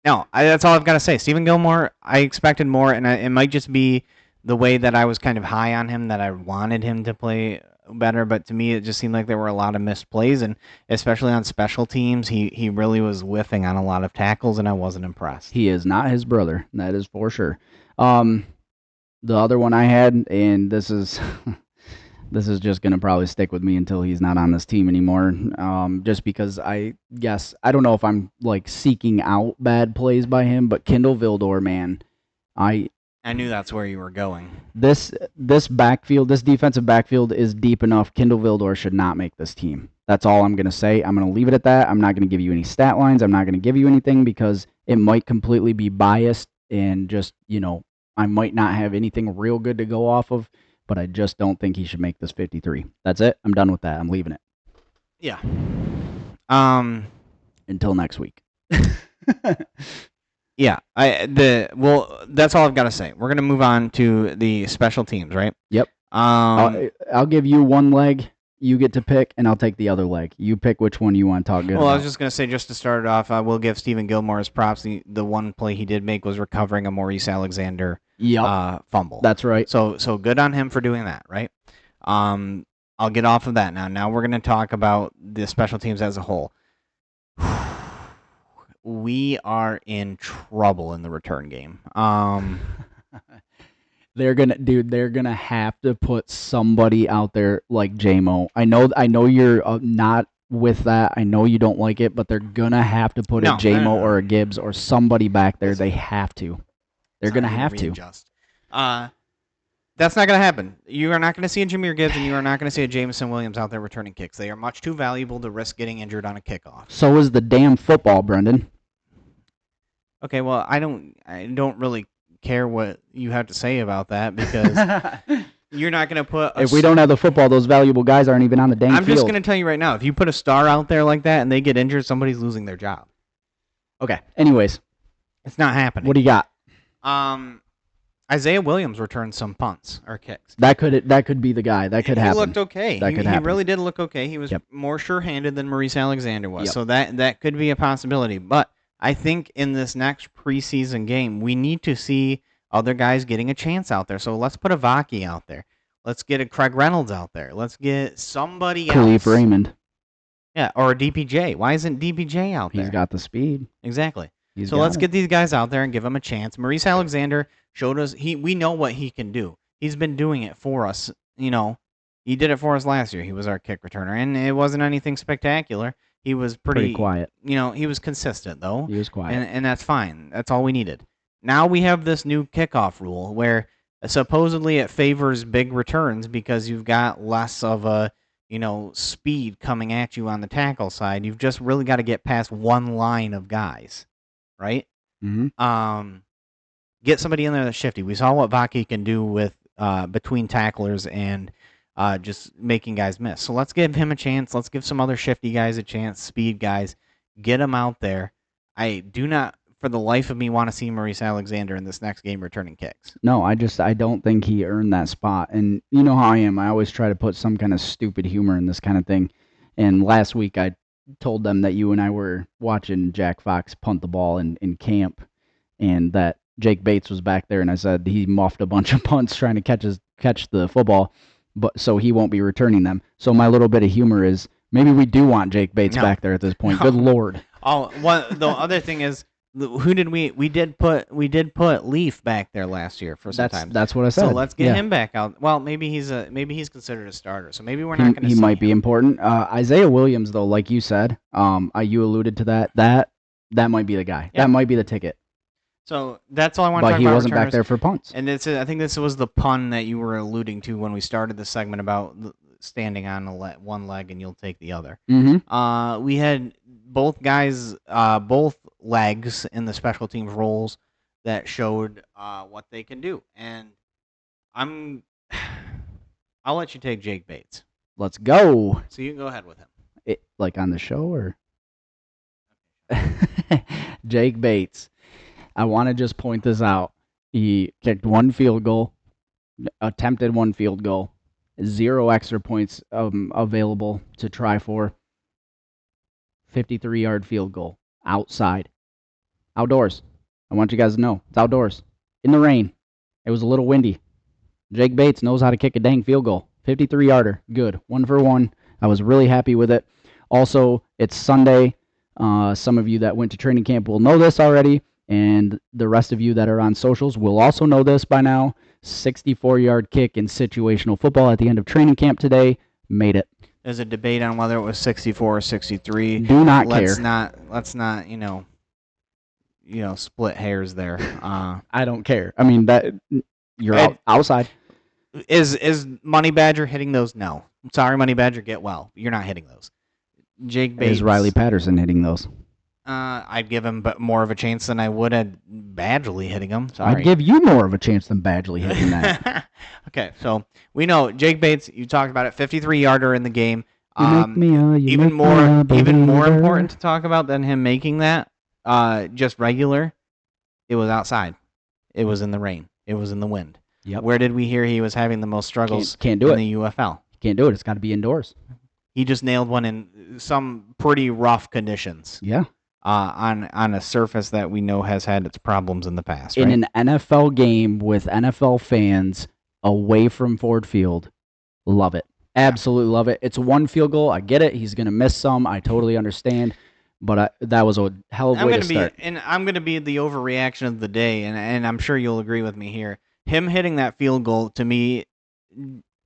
No, that's all I've got to say. Stephen Gilmore, I expected more, and it might just be the way that I was kind of high on him, that I wanted him to play better, but to me it just seemed like there were a lot of missed plays, and especially on special teams, he really was whiffing on a lot of tackles, and I wasn't impressed. He is not his brother, that is for sure. The other one I had, and this is just going to probably stick with me until he's not on this team anymore, just because I don't know if I'm like seeking out bad plays by him, but Kendall Vildor, man, I knew that's where you were going. This backfield, this defensive backfield is deep enough. Kendall Vildor should not make this team. That's all I'm going to say. I'm going to leave it at that. I'm not going to give you any stat lines. I'm not going to give you anything because it might completely be biased and just, I might not have anything real good to go off of, but I just don't think he should make this 53. That's it. I'm done with that. I'm leaving it. Yeah. Until next week. Yeah, that's all I've got to say. We're gonna move on to the special teams, right? Yep. I'll give you one leg. You get to pick, and I'll take the other leg. You pick which one you want to talk good about. I was just gonna say, just to start it off, I will give Stephen Gilmore his props. The one play he did make was recovering a Maurice Alexander fumble. That's right. So good on him for doing that, right? I'll get off of that now. Now we're gonna talk about the special teams as a whole. we are in trouble in the return game. They're gonna have to put somebody out there like JMO. I know you're not with that. I know you don't like it, but they're gonna have to put a JMO or a Gibbs or somebody back there. They have to. They're gonna have to. That's not going to happen. You are not going to see a Jameer Gibbs, and you are not going to see a Jameson Williams out there returning kicks. They are much too valuable to risk getting injured on a kickoff. So is the damn football, Brendan. Okay, well, I don't really care what you have to say about that because you're not going to put. If we don't have the football, those valuable guys aren't even on the dang field. I'm just going to tell you right now: if you put a star out there like that and they get injured, somebody's losing their job. Okay. Anyways, it's not happening. What do you got? Isaiah Williams returned some punts or kicks. That could be the guy. That could happen. He looked okay. He really did look okay. He was more sure-handed than Maurice Alexander was. So that could be a possibility. But I think in this next preseason game, we need to see other guys getting a chance out there. So let's put a Vaki out there. Let's get a Craig Reynolds out there. Let's get somebody else. Khalif Raymond. Yeah, or a DPJ. Why isn't DPJ out there? He's got the speed. Exactly. So let's get these guys out there and give them a chance. Maurice Alexander showed us we know what he can do. He's been doing it for us. He did it for us last year. He was our kick returner, and it wasn't anything spectacular. He was pretty quiet. He was consistent though. He was quiet, and that's fine. That's all we needed. Now we have this new kickoff rule where supposedly it favors big returns because you've got less of a speed coming at you on the tackle side. You've just really got to get past one line of guys. Right? Mm-hmm. Get somebody in there that's shifty. We saw what Vaki can do with between tacklers and just making guys miss. So let's give him a chance. Let's give some other shifty guys a chance, speed guys. Get them out there. I do not, for the life of me, want to see Maurice Alexander in this next game returning kicks. No, I don't think he earned that spot. And you know how I am. I always try to put some kind of stupid humor in this kind of thing. And last week I told them that you and I were watching Jack Fox punt the ball in camp and that Jake Bates was back there, and I said he muffed a bunch of punts trying to catch the football, but so he won't be returning them. So my little bit of humor is maybe we do want Jake Bates back there at this point. Good Lord. The other thing is, who did we did put Leaf back there last year for some time. That's what I said. So let's get him back out. Well, maybe he's considered a starter. So maybe we're not going to. He might be important. Isaiah Williams, though, like you said, you alluded to that. That might be the guy. Yeah. That might be the ticket. So that's all I want to talk about. But he wasn't back there for punts. And I think this was the pun that you were alluding to when we started the segment about standing on one leg and you'll take the other. Mm-hmm. We had both guys, both legs in the special teams roles that showed what they can do. And I'll let you take Jake Bates. Let's go. So you can go ahead with him. Like on the show or? Jake Bates. I want to just point this out. He kicked one field goal, attempted one field goal, 0 extra points available to try for. 53-yard field goal, outside. Outdoors. I want you guys to know, it's outdoors. In the rain. It was a little windy. Jake Bates knows how to kick a dang field goal. 53-yarder, good. 1 for 1. I was really happy with it. Also, it's Sunday. Some of you that went to training camp will know this already. And the rest of you that are on socials will also know this by now. 64-yard kick in situational football at the end of training camp today. Made it. There's a debate on whether it was 64 or 63. Do not care. Let's not, split hairs there. I don't care. I mean, that you're outside. Is Money Badger hitting those? No. Sorry, Money Badger, get well. You're not hitting those. Jake Bates. Is Riley Patterson hitting those? I'd give him more of a chance than I would at Badgley hitting him. Sorry. I'd give you more of a chance than Badgley hitting that. Okay, so we know Jake Bates. You talked about it, 53-yarder in the game. Even more important to talk about than him making that. Just regular. It was outside. It was in the rain. It was in the wind. Yep. Where did we hear he was having the most struggles? Can't do in the UFL. Can't do it. It's got to be indoors. He just nailed one in some pretty rough conditions. Yeah. On a surface that we know has had its problems in the past. Right? In an NFL game with NFL fans away from Ford Field, love it. Absolutely love it. It's one field goal. I get it. He's going to miss some. I totally understand. But that was a hell of a way to start. I'm gonna be the overreaction of the day, and I'm sure you'll agree with me here. Him hitting that field goal, to me,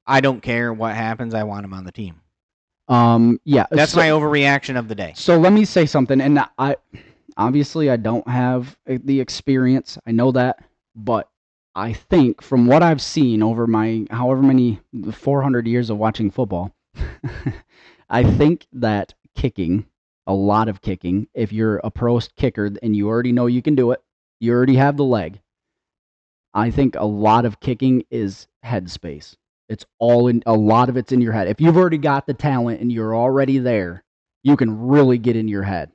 I don't care what happens. I want him on the team. Yeah, that's my overreaction of the day. So let me say something, and obviously I don't have the experience. I know that, but I think from what I've seen over my however many 400 years of watching football, I think that kicking, a lot of kicking, if you're a pro kicker and you already know you can do it, you already have the leg. I think a lot of kicking is headspace. It's all in, a lot of it's in your head. If you've already got the talent and you're already there, you can really get in your head.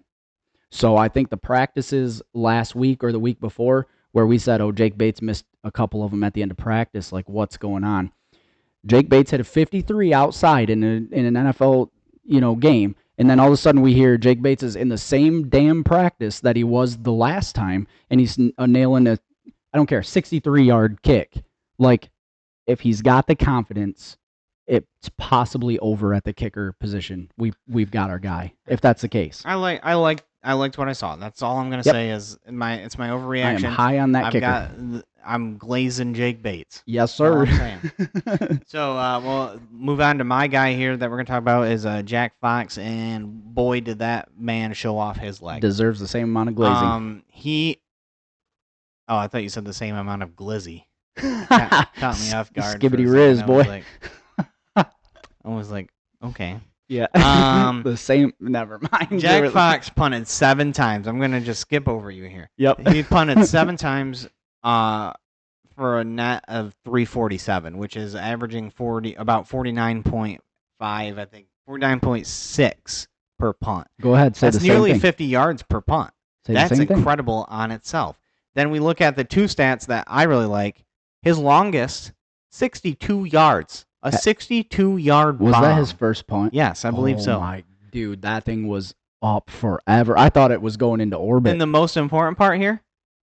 So I think the practices last week or the week before where we said, oh, Jake Bates missed a couple of them at the end of practice, like what's going on? Jake Bates had a 53 outside in an NFL, game, and then all of a sudden we hear Jake Bates is in the same damn practice that he was the last time, and he's nailing a, I don't care, 63-yard kick. Like, if he's got the confidence, it's possibly over at the kicker position. We've got our guy, if that's the case. I liked what I saw. That's all I'm gonna say is it's my overreaction. I am high on that kicker. I'm glazing Jake Bates. Yes, sir. So we'll move on to my guy here that we're gonna talk about is Jack Fox, and boy did that man show off his leg. Deserves the same amount of glazing. Oh, I thought you said the same amount of glizzy. Caught me off guard. Skibbity Riz, boy. I was like, okay. Yeah. The same. Never mind. Jack Fox punted 7 times. I'm gonna just skip over you here. Yep. He punted 7 times for a net of 347, which is averaging about 49.5, I think 49.6 per punt. Go ahead. Say That's nearly 50 yards per punt. That's incredible thing. On itself. Then we look at the 2 stats that I really like. His longest, 62 yards. A 62-yard bomb. Was that his first punt? Yes, I believe so. Oh, my dude, that thing was up forever. I thought it was going into orbit. And the most important part here,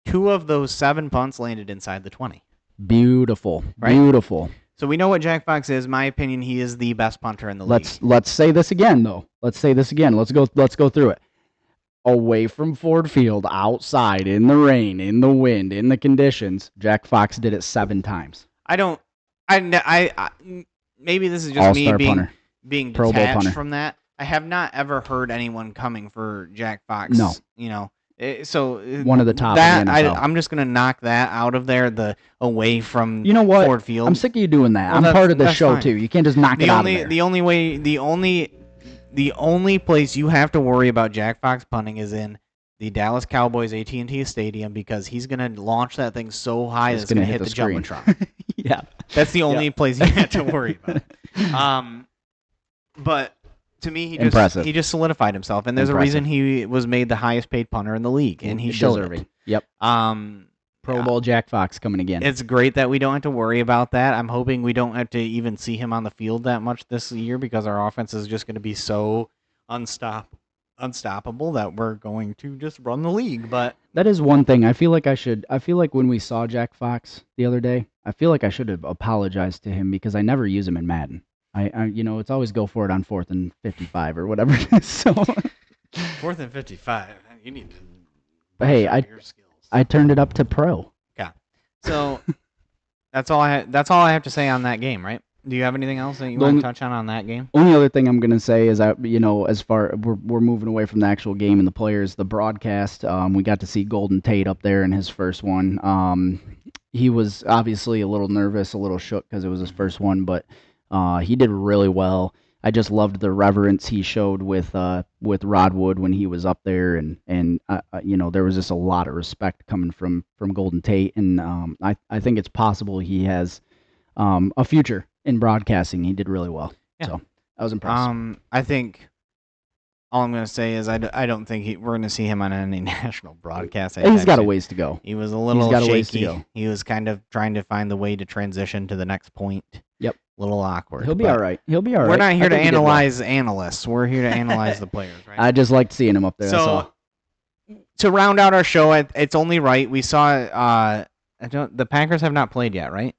2 of those 7 punts landed inside the 20. Beautiful. Right? Beautiful. So we know what Jack Fox is. In my opinion, he is the best punter in the league. Let's say this again, though. Let's go through it. Away from Ford Field, outside, in the rain, in the wind, in the conditions, Jack Fox did it 7 times. Maybe this is just me being Pro Bowl detached punter. from that. I have not ever heard anyone coming for Jack Fox. No. So one of the top in the NFL. I'm just gonna knock that out of there. The away from Ford Field. I'm sick of you doing that. Well, I'm part of the show fine. too. You can't just knock it out of there. The only place you have to worry about Jack Fox punting is in the Dallas Cowboys AT&T Stadium, because he's going to launch that thing so high that it's going to hit the Jumbotron. Yeah. That's the only place you have to worry about. But to me, he just solidified himself, and there's a reason he was made the highest paid punter in the league, and he showed it. Yep. Pro Bowl Jack Fox coming again. It's great that we don't have to worry about that. I'm hoping we don't have to even see him on the field that much this year, because our offense is just going to be so unstoppable that we're going to just run the league. But that is one thing. I feel like when we saw Jack Fox the other day, I feel like I should have apologized to him, because I never use him in Madden. I it's always go for it on 4th and 55 or whatever it is. So 4th and 55, you need to. But hey, I turned it up to pro. Yeah. So that's all I have to say on that game, right? Do you have anything else that you want to touch on that game? Only other thing I'm going to say is that, as far we're moving away from the actual game and the players, the broadcast, we got to see Golden Tate up there in his first one. He was obviously a little nervous, a little shook because it was his first one, but he did really well. I just loved the reverence he showed with Rod Wood when he was up there, and there was just a lot of respect coming from Golden Tate, and I think it's possible he has a future in broadcasting. He did really well. Yeah. So I was impressed. I think all I'm going to say is I don't think we're going to see him on any national broadcast. He's got a ways to go. He was a little shaky. He was kind of trying to find the way to transition to the next point. Yep. A little awkward. He'll be all right. We're not here to analyze analysts. We're here to analyze the players, right? I just liked seeing him up there. So to round out our show, it's only right. We saw the Packers have not played yet, right?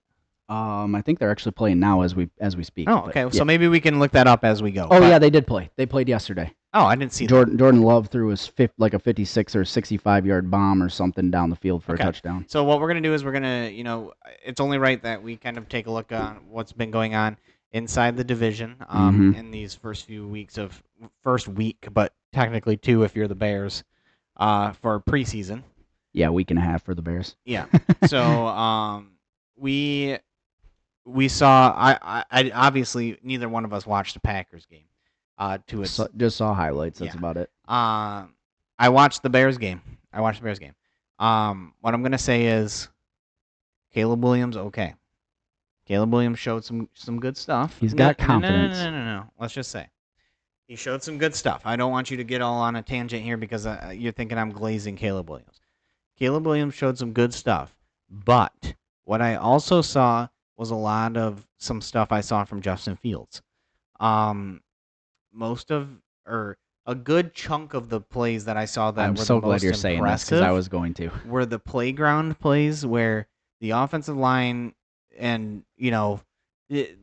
I think they're actually playing now as we speak. Oh, okay. So maybe we can look that up as we go. Oh, yeah, they did play. They played yesterday. Oh, I didn't see that. Jordan Love threw his like a 56 or 65-yard bomb or something down the field for a Okay. touchdown. So what we're gonna do is we're gonna, it's only right that we kind of take a look on what's been going on inside the division Mm-hmm. in these first week, but technically two if you're the Bears, for preseason. Yeah, week and a half for the Bears. Yeah. So we we saw I obviously neither one of us watched the Packers game. To its Just saw highlights. That's Yeah. about it. I watched the Bears game. What I'm gonna say is Caleb Williams. Okay, Caleb Williams showed some good stuff. He's got confidence. No. Let's just say he showed some good stuff. I don't want you to get all on a tangent here because you're thinking I'm glazing Caleb Williams. Caleb Williams showed some good stuff, but what I also saw was a lot of some stuff I saw from Justin Fields. Most of or a good chunk of the plays that I saw that I'm were so the glad most you're saying this because I was going to. were the playground plays where the offensive line and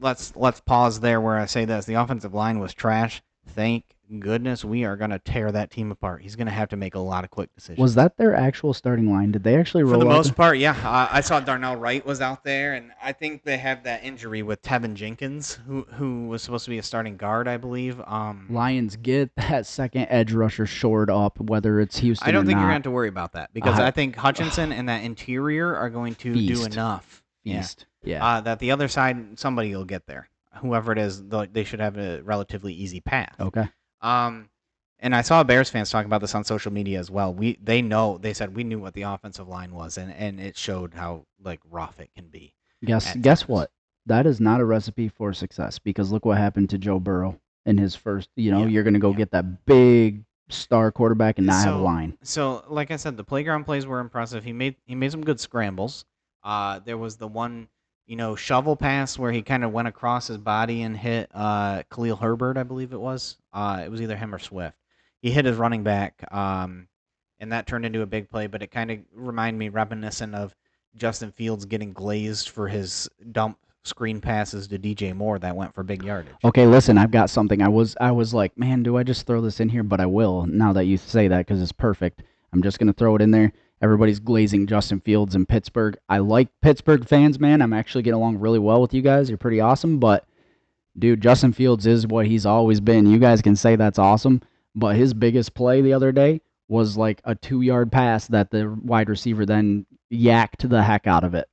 let's pause there where I say this. The offensive line was trash. Thank goodness we are going to tear that team apart. He's going to have to make a lot of quick decisions. Was that their actual starting line? Did they actually roll For the out most part, yeah. I saw Darnell Wright was out there, and I think they have that injury with Tevin Jenkins, who was supposed to be a starting guard, I believe. Lions get that second edge rusher shored up, whether it's Houston I don't or think not. you're going to have to worry about that because I think Hutchinson and that interior are going to do enough. Feast. Yeah. That the other side, somebody will get there. Whoever it is, they should have a relatively easy path. Okay. And I saw Bears fans talking about this on social media as well. They said we knew what the offensive line was, and it showed how rough it can be. Guess what? That is not a recipe for success because look what happened to Joe Burrow in his first. You're going to go get that big star quarterback and not have a line. So, like I said, the playground plays were impressive. He made some good scrambles. There was the one shovel pass where he kind of went across his body and hit Khalil Herbert, I believe it was. It was either him or Swift. He hit his running back, and that turned into a big play. But it kind of reminded me, reminiscent of Justin Fields getting glazed for his dump screen passes to DJ Moore that went for big yardage. Okay, listen, I've got something. I was like, man, do I just throw this in here? But I will now that you say that because it's perfect. I'm just gonna throw it in there. Everybody's glazing Justin Fields in Pittsburgh. I like Pittsburgh fans, man. I'm actually getting along really well with you guys. You're pretty awesome. But, dude, Justin Fields is what he's always been. You guys can say that's awesome. But his biggest play the other day was like a 2-yard pass that the wide receiver then yacked the heck out of it.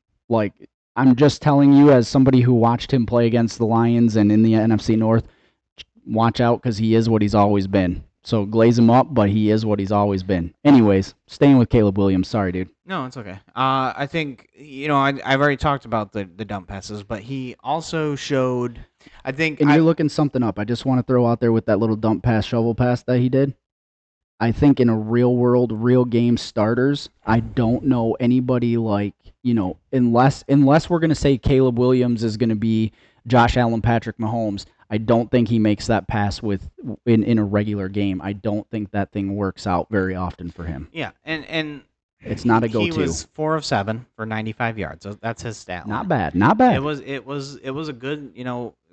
I'm just telling you as somebody who watched him play against the Lions and in the NFC North, watch out because he is what he's always been. So glaze him up, but he is what he's always been. Anyways, staying with Caleb Williams. Sorry, dude. No, it's okay. I think I've already talked about the dump passes, but he also showed. I think. And you're looking something up. I just want to throw out there with that little dump pass, shovel pass that he did. I think in a real world, real game starters, I don't know anybody unless we're gonna say Caleb Williams is gonna be Josh Allen, Patrick Mahomes. I don't think he makes that pass in a regular game. I don't think that thing works out very often for him. Yeah, and it's not a go-to. He was 4 of 7 for 95 yards. So that's his stat line. Not bad. It was a good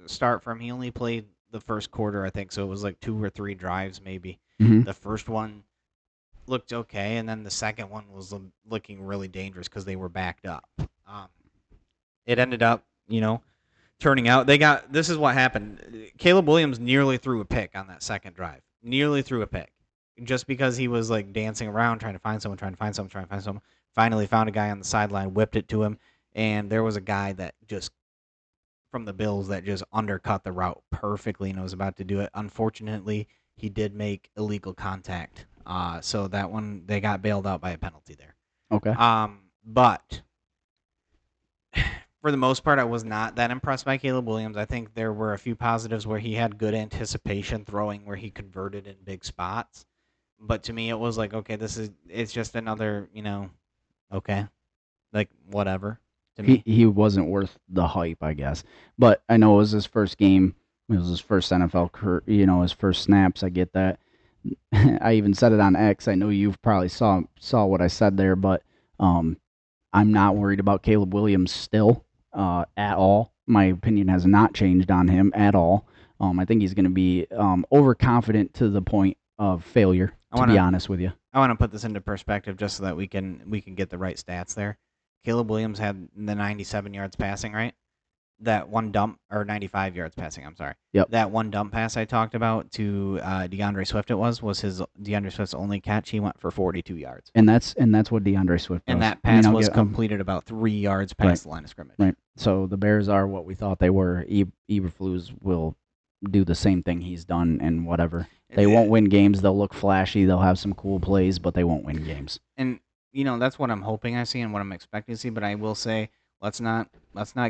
start for him. He only played the first quarter, I think, so it was like 2 or 3 drives maybe. Mm-hmm. The first one looked okay, and then the second one was looking really dangerous because they were backed up. It ended up, turning out this is what happened. Caleb Williams nearly threw a pick on that second drive. Nearly threw a pick. Just because he was dancing around trying to find someone. Finally found a guy on the sideline, whipped it to him, and there was a guy that just from the Bills that just undercut the route perfectly and was about to do it. Unfortunately, he did make illegal contact. So that one they got bailed out by a penalty there. Okay. But for the most part, I was not that impressed by Caleb Williams. I think there were a few positives where he had good anticipation throwing where he converted in big spots. But to me, it was like, okay, it's just another, okay, whatever. To me, he wasn't worth the hype, I guess. But I know it was his first game. It was his first NFL career, his first snaps. I get that. I even said it on X. I know you've probably saw what I said there, but I'm not worried about Caleb Williams still at all. My opinion has not changed on him at all. I think he's going to be overconfident to the point of failure. To be honest with you, I want to put this into perspective just so that we can get the right stats there. Caleb Williams had the 97 yards passing, right? That one dump, or 95 yards passing, I'm sorry. Yep. That one dump pass I talked about to DeAndre Swift, was his DeAndre Swift's only catch. He went for 42 yards. And that's what DeAndre Swift does. And that pass was completed about 3 yards past the line of scrimmage. Right. So the Bears are what we thought they were. Eberflus will do the same thing he's done and whatever. They won't win games. They'll look flashy. They'll have some cool plays, but they won't win games. And that's what I'm hoping I see and what I'm expecting to see. But I will say, let's not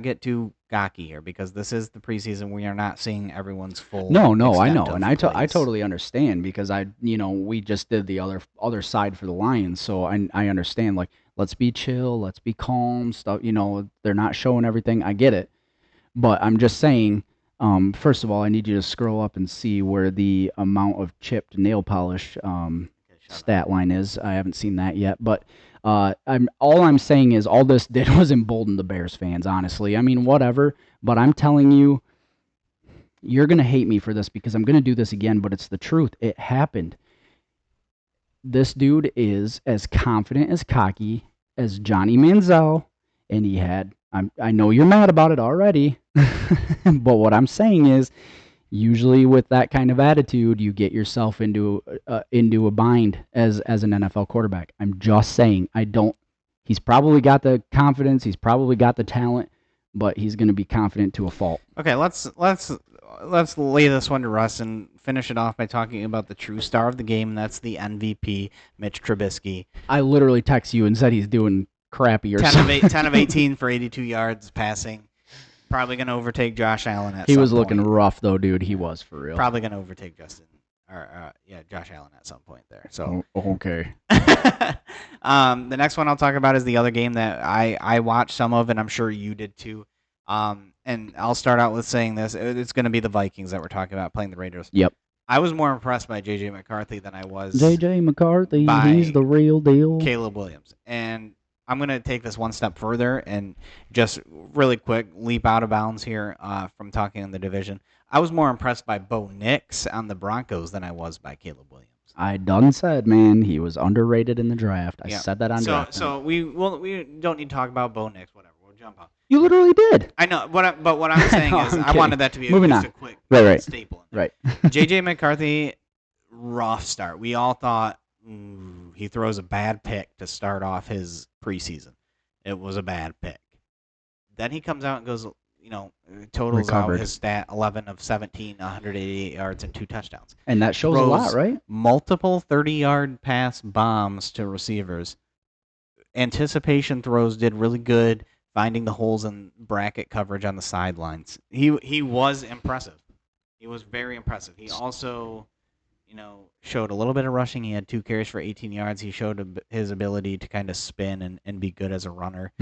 get too cocky here, because this is the preseason. We are not seeing everyone's full. No, I know, and I totally understand, because we just did the other side for the Lions, so I understand. Like, let's be chill, let's be calm. Stuff, they're not showing everything. I get it, but I'm just saying. First of all, I need you to scroll up and see where the amount of chipped nail polish stat line is. I haven't seen that yet, but all I'm saying is all this did was embolden the Bears fans, honestly. I mean, whatever, but I'm telling you, you're going to hate me for this because I'm going to do this again, but it's the truth. It happened. This dude is as confident, as cocky as Johnny Manziel, and he had, I know you're mad about it already, but what I'm saying is, usually with that kind of attitude, you get yourself into a bind as an NFL quarterback. I'm just saying, he's probably got the confidence, he's probably got the talent, but he's going to be confident to a fault. Okay, let's lay this one to Russ and finish it off by talking about the true star of the game, and that's the MVP, Mitch Trubisky. I literally texted you and said he's doing crappy or something. 10 of 18 for 82 yards passing. Probably going to overtake Josh Allen at some point. He was looking rough, though, dude. He was, for real. Probably going to overtake Josh Allen at some point there. So okay. The next one I'll talk about is the other game that I watched some of, and I'm sure you did too. And I'll start out with saying this. It's going to be the Vikings that we're talking about playing the Raiders. Yep. I was more impressed by J.J. McCarthy than I was J.J. McCarthy. He's the real deal. Caleb Williams. And I'm going to take this one step further and just really quick leap out of bounds here from talking in the division. I was more impressed by Bo Nix on the Broncos than I was by Caleb Williams. I done said, man, he was underrated in the draft. I said that on draft. So we don't need to talk about Bo Nix. Whatever. We'll jump on. You literally did. I know. But what I'm saying is I wanted that to be a quick staple. Right. J.J. McCarthy, rough start. We all thought he throws a bad pick to start off his preseason. It was a bad pick. Then he comes out and goes, totals out his stat 11 of 17, 188 yards, and 2 touchdowns. And that shows a lot, right? Multiple 30-yard pass bombs to receivers. Anticipation throws did really good, finding the holes in bracket coverage on the sidelines. He was impressive. He was very impressive. He also showed a little bit of rushing. He had 2 carries for 18 yards. He showed his ability to kind of spin and be good as a runner,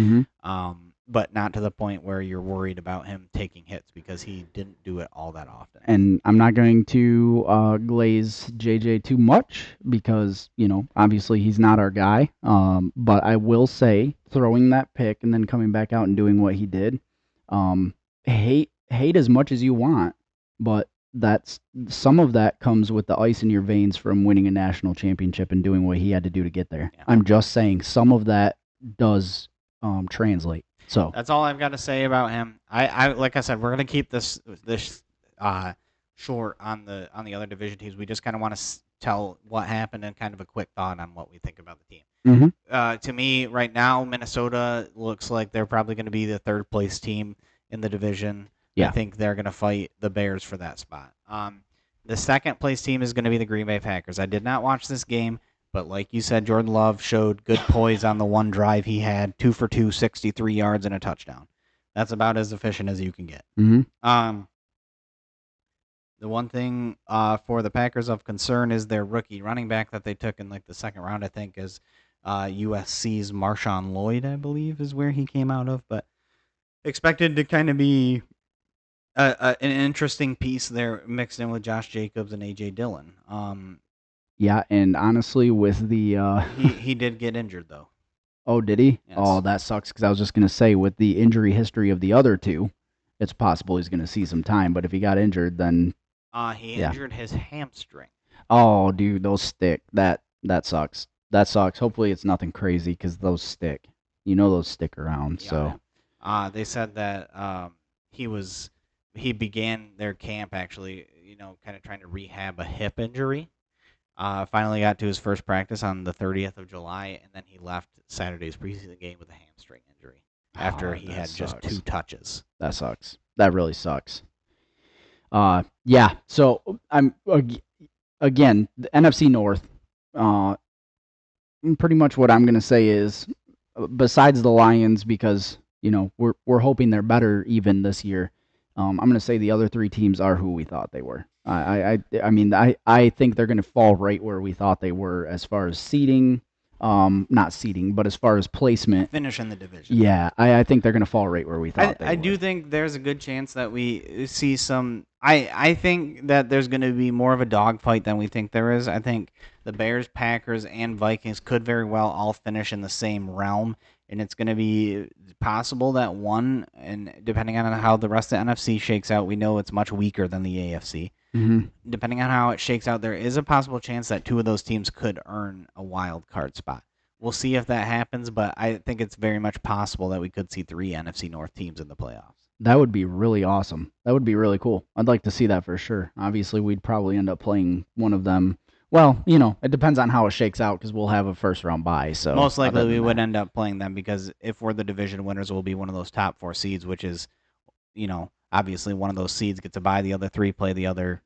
but not to the point where you're worried about him taking hits, because he didn't do it all that often. And I'm not going to glaze JJ too much because, obviously he's not our guy. But I will say, throwing that pick and then coming back out and doing what he did, hate as much as you want, but that's some of that comes with the ice in your veins from winning a national championship and doing what he had to do to get there. Yeah. I'm just saying some of that does translate. So that's all I've got to say about him. I like I said, we're gonna keep this short on the other division teams. We just kind of want to tell what happened and kind of a quick thought on what we think about the team. To me, right now, Minnesota looks like they're probably going to be the 3rd place team in the division. Yeah. I think they're going to fight the Bears for that spot. The 2nd place team is going to be the Green Bay Packers. I did not watch this game, but like you said, Jordan Love showed good poise on the one drive he had, 2 for 2, 63 yards and a touchdown. That's about as efficient as you can get. The one thing for the Packers of concern is their rookie running back that they took in the 2nd round, I think, is USC's Marshawn Lloyd, I believe, is where he came out of. But expected to kind of be an interesting piece there mixed in with Josh Jacobs and A.J. Dillon. Yeah, and honestly, with the... he did get injured, though. Oh, did he? Yes. Oh, that sucks, because I was just going to say, with the injury history of the other two, it's possible he's going to see some time. But if he got injured, then He yeah. injured his hamstring. Oh, dude, those stick. That sucks. That sucks. Hopefully, it's nothing crazy because those stick. You know those stick around. Yeah. So They said that he was he began their camp actually, kind of trying to rehab a hip injury. Finally got to his first practice on the 30th of July, and then he left Saturday's preseason game with a hamstring injury after he that had just 2 sucks. touches. That sucks. That really sucks. Yeah. So I'm again the NFC North. Uh, Pretty much what I'm gonna say is, besides the Lions, because we're hoping they're better even this year. I'm gonna say the other three teams are who we thought they were. I mean I think they're gonna fall right where we thought they were as far as seeding. Not seeding, but as far as placement. Finish in the division. Yeah, I think they're gonna fall right where we thought they were. I do think there's a good chance that we see some. I think that there's going to be more of a dogfight than we think there is. I think the Bears, Packers, and Vikings could very well all finish in the same realm, and it's going to be possible that one, and depending on how the rest of the NFC shakes out, we know it's much weaker than the AFC. Mm-hmm. Depending on how it shakes out, there is a possible chance that two of those teams could earn a wild card spot. We'll see if that happens, but I think it's very much possible that we could see 3 NFC North teams in the playoffs. That would be really awesome. That would be really cool. I'd like to see that for sure. Obviously, we'd probably end up playing one of them. Well, it depends on how it shakes out because we'll have a first round bye. So most likely we would end up playing them because if we're the division winners, we'll be one of those top 4 seeds, which is, obviously one of those seeds gets to bye. The other 3 play the other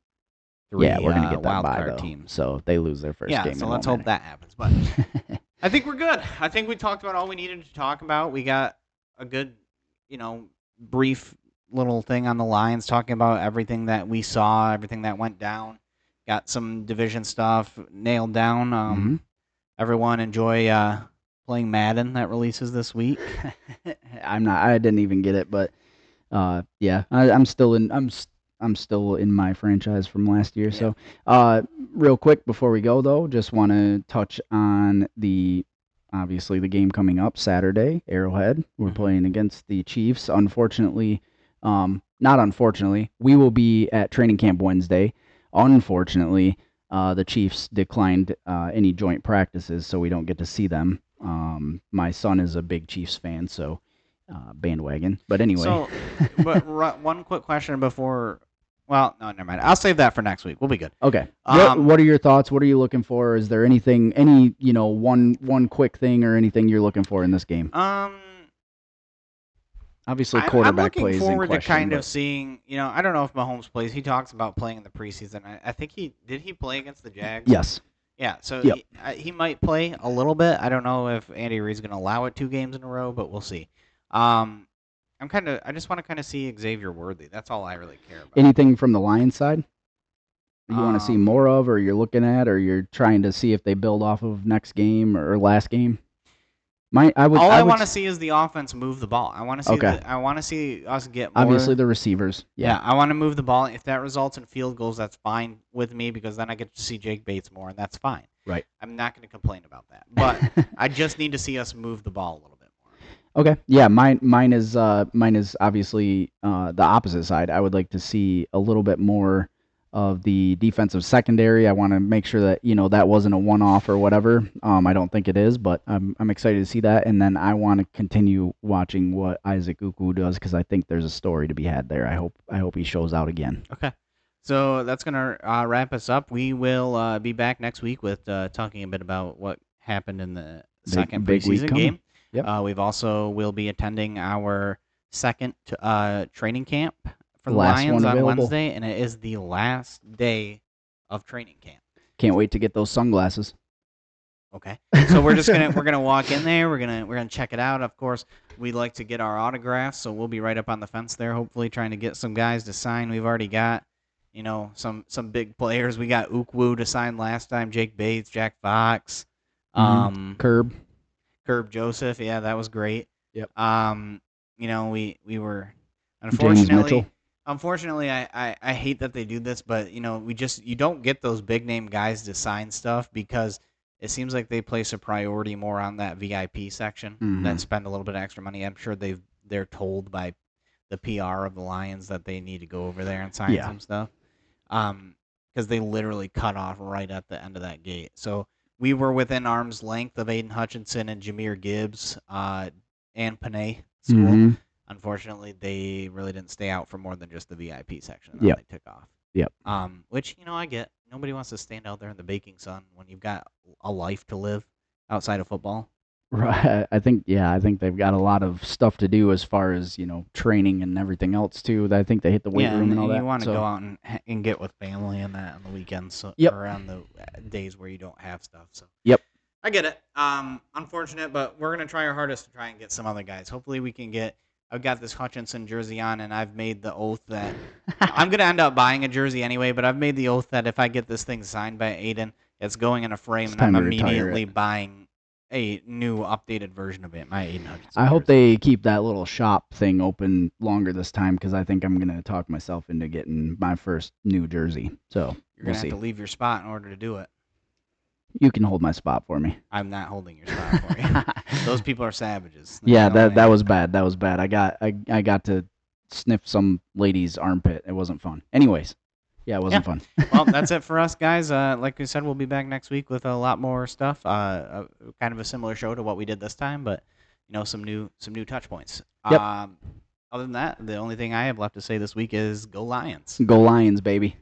3 yeah, we're gonna get that wild bye, card though. teams. So if they lose their first game. Yeah, so let's hope that happens. But I think we're good. I think we talked about all we needed to talk about. We got a good, brief little thing on the Lions talking about everything that we saw, everything that went down. Got some division stuff nailed down. Everyone enjoy playing Madden that releases this week. I didn't even get it, but yeah, I'm still in. I'm still in my franchise from last year. Yeah. So, real quick before we go though, just want to touch on obviously the game coming up Saturday, Arrowhead. We're playing against the Chiefs. Unfortunately, not unfortunately, we will be at training camp Wednesday. Unfortunately, the Chiefs declined any joint practices, so we don't get to see them. My son is a big Chiefs fan, so bandwagon. But anyway. So, but one quick question before. Well, no, never mind. I'll save that for next week. We'll be good. Okay. What are your thoughts? What are you looking for? Is there any one quick thing or anything you're looking for in this game? Obviously, quarterback plays in question. I'm looking forward to kind of seeing. I don't know if Mahomes plays. He talks about playing in the preseason. I think did he play against the Jags? Yes. Yeah. So Yep. he might play a little bit. I don't know if Andy Reid's going to allow it 2 games in a row, but we'll see. I just want to kind of see Xavier Worthy. That's all I really care about. Anything from the Lions side you want to see more of, or you're looking at, or you're trying to see if they build off of next game or last game? I want to see is the offense move the ball. I want to see. Okay. I want to see us get more. Obviously the receivers. Yeah, I want to move the ball. If that results in field goals, that's fine with me because then I get to see Jake Bates more, and that's fine. Right. I'm not going to complain about that, but I just need to see us move the ball a little bit more. Okay. Yeah, mine is obviously the opposite side. I would like to see a little bit more of the defensive secondary. I want to make sure that that wasn't a one-off or whatever. I don't think it is, but I'm excited to see that. And then I want to continue watching what Isaac Ukwu does because I think there's a story to be had there. I hope he shows out again. Okay. So that's gonna wrap us up. We will be back next week with talking a bit about what happened in the second preseason game. Yep. We've also will be attending our second training camp for the Last Lions one on available. Wednesday, and it is the last day of training camp. Can't wait to get those sunglasses. Okay, so we're gonna walk in there. We're gonna check it out. Of course, we'd like to get our autographs, so we'll be right up on the fence there. Hopefully, trying to get some guys to sign. We've already got some big players. We got Ukwu to sign last time. Jake Bates, Jack Fox, Curb Joseph. Yeah, that was great. Yep. We were James Mitchell. Unfortunately, I hate that they do this, but you don't get those big name guys to sign stuff because it seems like they place a priority more on that VIP section that spend a little bit of extra money. I'm sure they're told by the PR of the Lions that they need to go over there and sign some stuff. Because they literally cut off right at the end of that gate. So we were within arm's length of Aiden Hutchinson and Jameer Gibbs and Panay School. Mm-hmm. Unfortunately, they really didn't stay out for more than just the VIP section. And Yep. They took off. Yep. Which, I get. Nobody wants to stand out there in the baking sun when you've got a life to live outside of football. Right. I think they've got a lot of stuff to do as far as, training and everything else too. I think they hit the weight room and all that. You want to go out and get with family and that on the weekends, or on the days where you don't have stuff. So yep. I get it. Unfortunate, but we're gonna try our hardest to try and get some other guys. Hopefully we can get. I've got this Hutchinson jersey on, and I've made the oath that I'm gonna end up buying a jersey anyway. But I've made the oath that if I get this thing signed by Aiden, it's going in a frame, and I'm immediately buying a new updated version of it. My Aiden Hutchinson. I hope they keep that little shop thing open longer this time, because I think I'm gonna talk myself into getting my first new jersey. So you're gonna have to leave your spot in order to do it. You can hold my spot for me. I'm not holding your spot for you. Those people are savages. Yeah, that was bad. That was bad. I got to sniff some lady's armpit. It wasn't fun. Anyways, yeah, it wasn't fun. Well, that's it for us, guys. Like we said, we'll be back next week with a lot more stuff. Kind of a similar show to what we did this time, but some new touch points. Yep. Other than that, the only thing I have left to say this week is go Lions. Go Lions, baby.